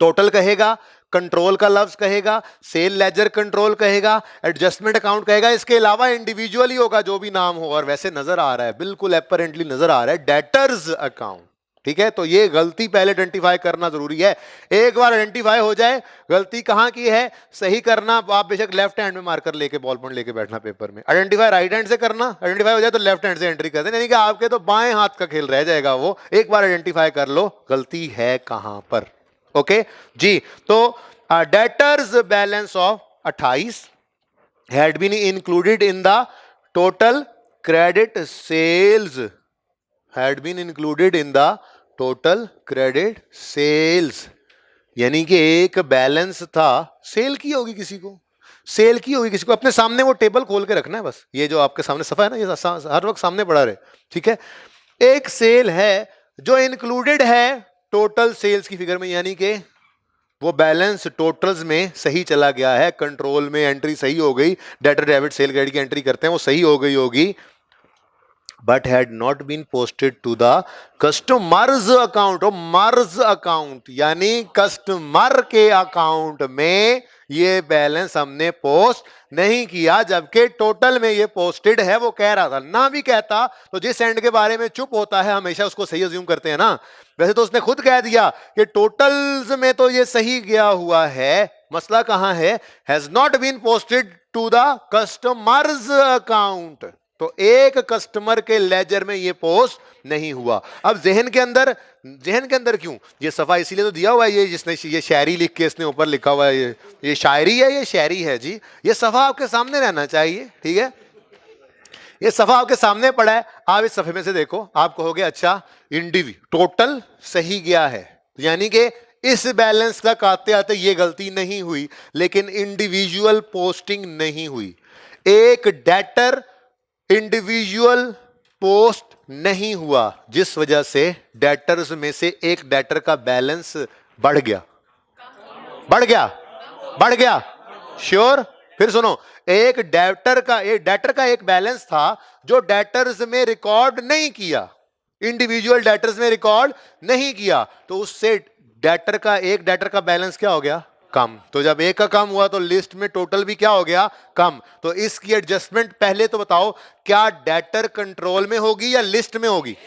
टोटल कहेगा, कंट्रोल का लफ्ज कहेगा, सेल लेजर कंट्रोल कहेगा, एडजस्टमेंट अकाउंट कहेगा, इसके अलावा इंडिविजुअल ही होगा जो भी नाम हो। और वैसे नजर आ रहा है, बिल्कुल एपरेंटली नजर आ रहा है डेटर्स अकाउंट। ठीक है, तो ये गलती पहले आइडेंटिफाई करना जरूरी है। एक बार आइडेंटिफाई हो जाए गलती कहां की है, सही करना, आप बेशक लेफ्ट हैंड में मार्कर लेके बॉल पॉइंट लेके बैठना पेपर में, आइडेंटिफाई राइट हैंड से करना, आइडेंटिफाई हो जाए तो लेफ्ट हैंड से एंट्री कर देना, यानी कि आपके तो बाएं हाथ का खेल रह जाएगा वो। एक बार आइडेंटिफाई कर लो गलती है कहां पर। ओके जी, तो debtors balance of 28 had been included in the total credit sales, had been included in the total credit sales, यानी कि एक बैलेंस था, सेल की होगी किसी को, सेल की होगी किसी को। अपने सामने वो टेबल खोल के रखना है बस, ये जो आपके सामने सफा है ना, ये हर वक्त सामने पड़ा रहे। ठीक है, एक सेल है जो इंक्लूडेड है टोटल सेल्स की फिगर में, यानी कि वो बैलेंस टोटल्स में सही चला गया है, कंट्रोल में एंट्री सही हो गई, डेटर डेबिट सेल क्रेडिट की एंट्री करते हैं वो सही हो गई होगी, but had not been posted to the customer's account। और मर्ज अकाउंट यानी कस्टमर के अकाउंट में ये बैलेंस हमने पोस्ट नहीं किया, जबकि टोटल में ये पोस्टेड है। वो कह रहा था, ना भी कहता तो जिस एंड के बारे में चुप होता है हमेशा उसको सही अज्यूम करते हैं ना। वैसे तो उसने खुद कह दिया कि टोटल्स में तो ये सही गया हुआ है, मसला कहां है, has not been posted to the customer's account. तो एक कस्टमर के लेजर में ये पोस्ट नहीं हुआ। अब जहन के अंदर क्यों ये सफा इसीलिए तो दिया हुआ है, ये जिसने ये शायरी लिख के इसने ऊपर लिखा हुआ है, ये शायरी है, ये शायरी है जी। ये सफा आपके सामने रहना चाहिए, ठीक है। ये सफा आपके सामने पड़ा है, आप इस सफे में से देखो, आप कहोगे अच्छा टोटल सही गया है, यानी कि इस बैलेंस तक आते आते ये गलती नहीं हुई, लेकिन इंडिविजुअल पोस्टिंग नहीं हुई। एक डेटर इंडिविजुअल पोस्ट नहीं हुआ, जिस वजह से डेटर्स में से एक डेटर का बैलेंस बढ़ गया। श्योर? फिर सुनो, एक डेटर का एक बैलेंस था जो डेटर्स में रिकॉर्ड नहीं किया, इंडिविजुअल डेटर्स में रिकॉर्ड नहीं किया, तो उससे एक डेटर का बैलेंस क्या हो गया, कम। तो जब एक का कम हुआ तो लिस्ट में टोटल भी क्या हो गया, कम। तो इसकी एडजस्टमेंट पहले तो बताओ, क्या डेटर कंट्रोल में होगी या लिस्ट में होगी?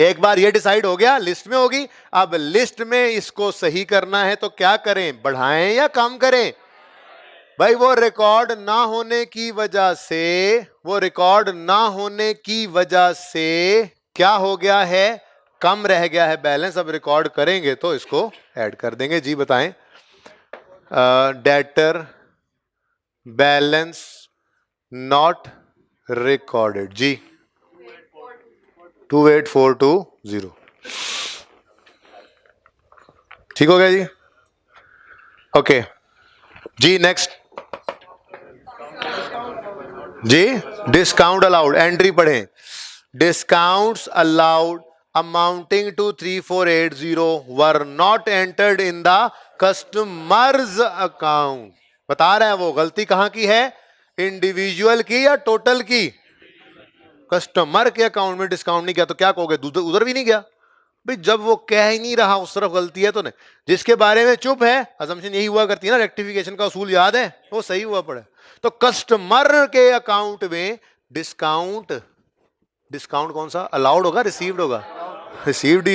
एक बार ये डिसाइड हो गया लिस्ट में होगी। अब लिस्ट में इसको सही करना है तो क्या करें, बढ़ाएं या कम करें? भाई वो रिकॉर्ड ना होने की वजह से क्या हो गया है, कम रह गया है बैलेंस। अब रिकॉर्ड करेंगे तो इसको ऐड कर देंगे। जी बताएं, डेटर बैलेंस नॉट रिकॉर्डेड, जी 28420। ठीक हो गया जी, ओके जी। नेक्स्ट जी, डिस्काउंट अलाउड, एंट्री पढ़ें। Discounts allowed amounting to 3480 were not entered in the customers account। बता रहा है वो गलती कहां की है, इंडिविजुअल की या टोटल की? कस्टमर के अकाउंट में डिस्काउंट नहीं किया तो क्या कहोगे, उधर भी नहीं गया। भाई जब वो कह ही नहीं रहा उस तरफ गलती है तो नहीं, जिसके बारे में चुप है, असम्पशन यही हुआ करती है ना, रेक्टिफिकेशन का उसूल याद है, वो सही हुआ पड़ा। तो कस्टमर के अकाउंट में डिस्काउंट कौन सा, अलाउड होगा रिसीव्ड होगा? रिसीव्ड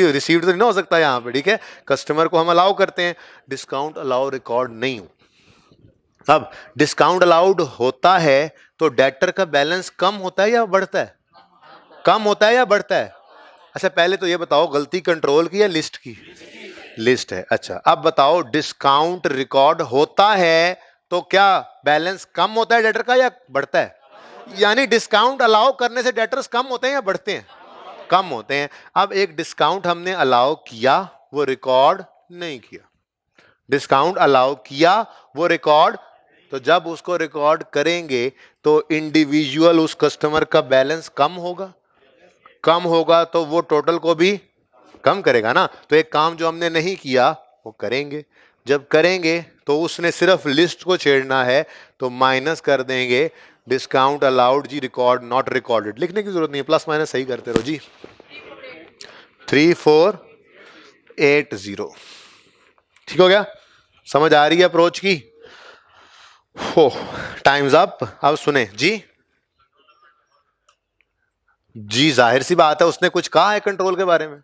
तो नहीं हो सकता यहां पे, ठीक है। कस्टमर को हम अलाउ करते हैं, डिस्काउंट अलाउ रिकॉर्ड नहीं हो। अब डिस्काउंट अलाउड होता है तो डेटर का बैलेंस कम होता है या बढ़ता है? कम होता है या बढ़ता है? अच्छा पहले तो ये बताओ, गलती कंट्रोल की या लिस्ट की? लिस्ट है। अच्छा अब बताओ, डिस्काउंट रिकॉर्ड होता है तो क्या बैलेंस कम होता है डेटर का या बढ़ता है? यानी डिस्काउंट अलाउ करने से डेटर्स कम होते हैं या बढ़ते हैं? कम होते हैं। अब एक डिस्काउंट हमने अलाउ किया, वो रिकॉर्ड नहीं किया, डिस्काउंट अलाउ किया, वो रिकॉर्ड, तो जब उसको रिकॉर्ड करेंगे तो इंडिविजुअल उस कस्टमर का बैलेंस कम होगा तो वो टोटल को भी कम करेगा ना। तो एक काम जो हमने नहीं किया वो करेंगे, जब करेंगे तो उसने सिर्फ लिस्ट को छेड़ना है, तो माइनस कर देंगे डिस्काउंट अलाउड जी, रिकॉर्ड नॉट रिकॉर्डेड। लिखने की जरूरत नहीं है, प्लस माइनस सही करते रहो जी। 3480 ठीक हो गया, समझ आ रही है अप्रोच की? हो टाइम्स अप। अब सुने जी, जाहिर सी बात है उसने कुछ कहा है कंट्रोल के बारे में।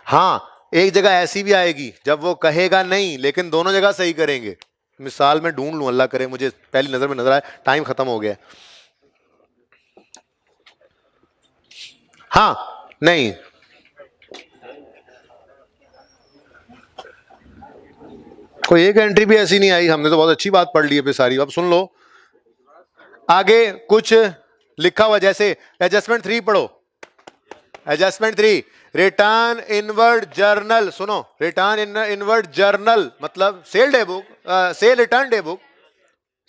हाँ एक जगह ऐसी भी आएगी जब वो कहेगा नहीं, लेकिन दोनों जगह सही करेंगे। मिसाल में ढूंढ लूं, अल्लाह करे मुझे पहली नजर में नजर आए, टाइम खत्म हो गया। हाँ नहीं, कोई एक एंट्री भी ऐसी नहीं आई, हमने तो बहुत अच्छी बात पढ़ ली है सारी। अब सुन लो, आगे कुछ लिखा हुआ, जैसे एडजस्टमेंट 3 पढ़ो। Adjustment 3, return inward journal. सुनो, रिटर्न इनवर्ड जर्नल मतलब sale day book, sale return day book,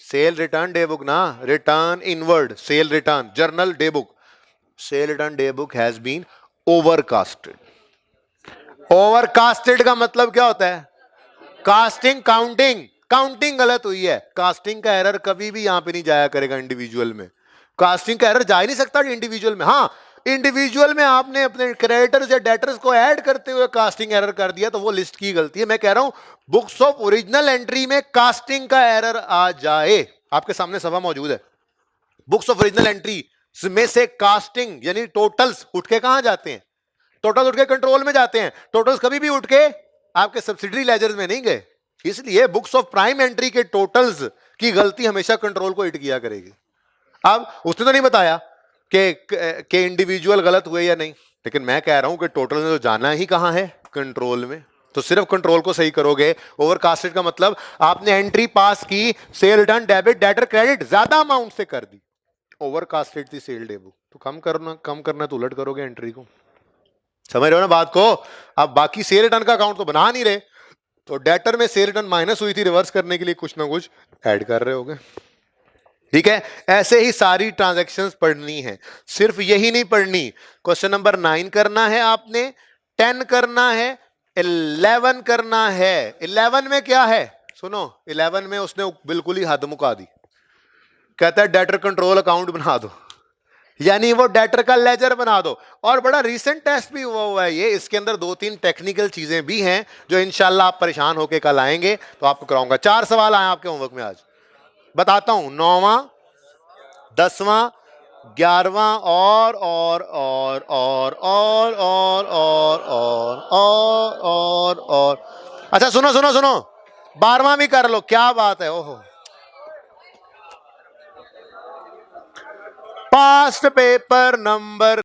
sale return day book ना, return inward, sale return, journal day book. Sale return day book has been overcasted. Overcasted का मतलब क्या होता है? Casting, counting गलत हुई है। कास्टिंग का एरर कभी भी यहां पे नहीं जाया करेगा इंडिविजुअल में, कास्टिंग का एरर जा ही नहीं सकता इंडिविजुअल में। हाँ इंडिविजुअल में आपने अपने क्रेडिटर्स या डेटर्स को ऐड करते हुए कास्टिंग एरर कर दिया तो वो लिस्ट की गलती है। मैं कह रहा हूं बुक्स ऑफ ओरिजिनल एंट्री में कास्टिंग का एरर आ जाए, आपके सामने सभा मौजूद है, बुक्स ऑफ ओरिजिनल एंट्री में से कास्टिंग यानी टोटल्स उठ के कहां जाते हैं? टोटल उठ के कंट्रोल में जाते हैं, टोटल्स कभी भी उठ के आपके सब्सिडरी लेजर्स में नहीं गए। इसलिए बुक्स ऑफ प्राइम एंट्री के टोटल्स की गलती हमेशा कंट्रोल को हिट किया करेगी। अब उसने तो नहीं बताया कि इंडिविजुअल गलत हुए या नहीं, लेकिन मैं कह रहा हूं कि टोटल में तो जाना ही कहां है? कंट्रोल में। तो सिर्फ कंट्रोल को सही करोगे। ओवरकास्टेड का मतलब आपने एंट्री पास की, sale done, debit, debtor, credit ज्यादा अमाउंट से कर दी, ओवरकास्टेड थी सेल डे बुक, तो कम करना तो उलट करोगे एंट्री को। समझ रहे हो ना बात को? अब बाकी सेल रिटर्न का अकाउंट तो बना नहीं रहे, तो डेटर में सेल रिटर्न माइनस हुई थी, रिवर्स करने के लिए कुछ ना कुछ ऐड कर रहे होगे। ठीक है, ऐसे ही सारी ट्रांजैक्शंस पढ़नी है, सिर्फ यही नहीं पढ़नी। क्वेश्चन नंबर 9 करना है आपने, 10 करना है, 11 करना है। 11 में क्या है सुनो, 11 में उसने बिल्कुल ही हद मुका दी, कहता है डेटर कंट्रोल अकाउंट बना दो, यानी वो डेटर का लेजर बना दो। और बड़ा रीसेंट टेस्ट भी हुआ है ये, इसके अंदर 2-3 टेक्निकल चीजें भी हैं जो इंशाल्लाह आप परेशान होके कल आएंगे तो आपको कराऊंगा। 4 सवाल आए आपके होमवर्क में आज, बताता हूं। 9वां, 10वां, 11वां और अच्छा सुनो सुनो सुनो, 12वां भी कर लो, क्या बात है। ओहो, पास्ट पेपर नंबर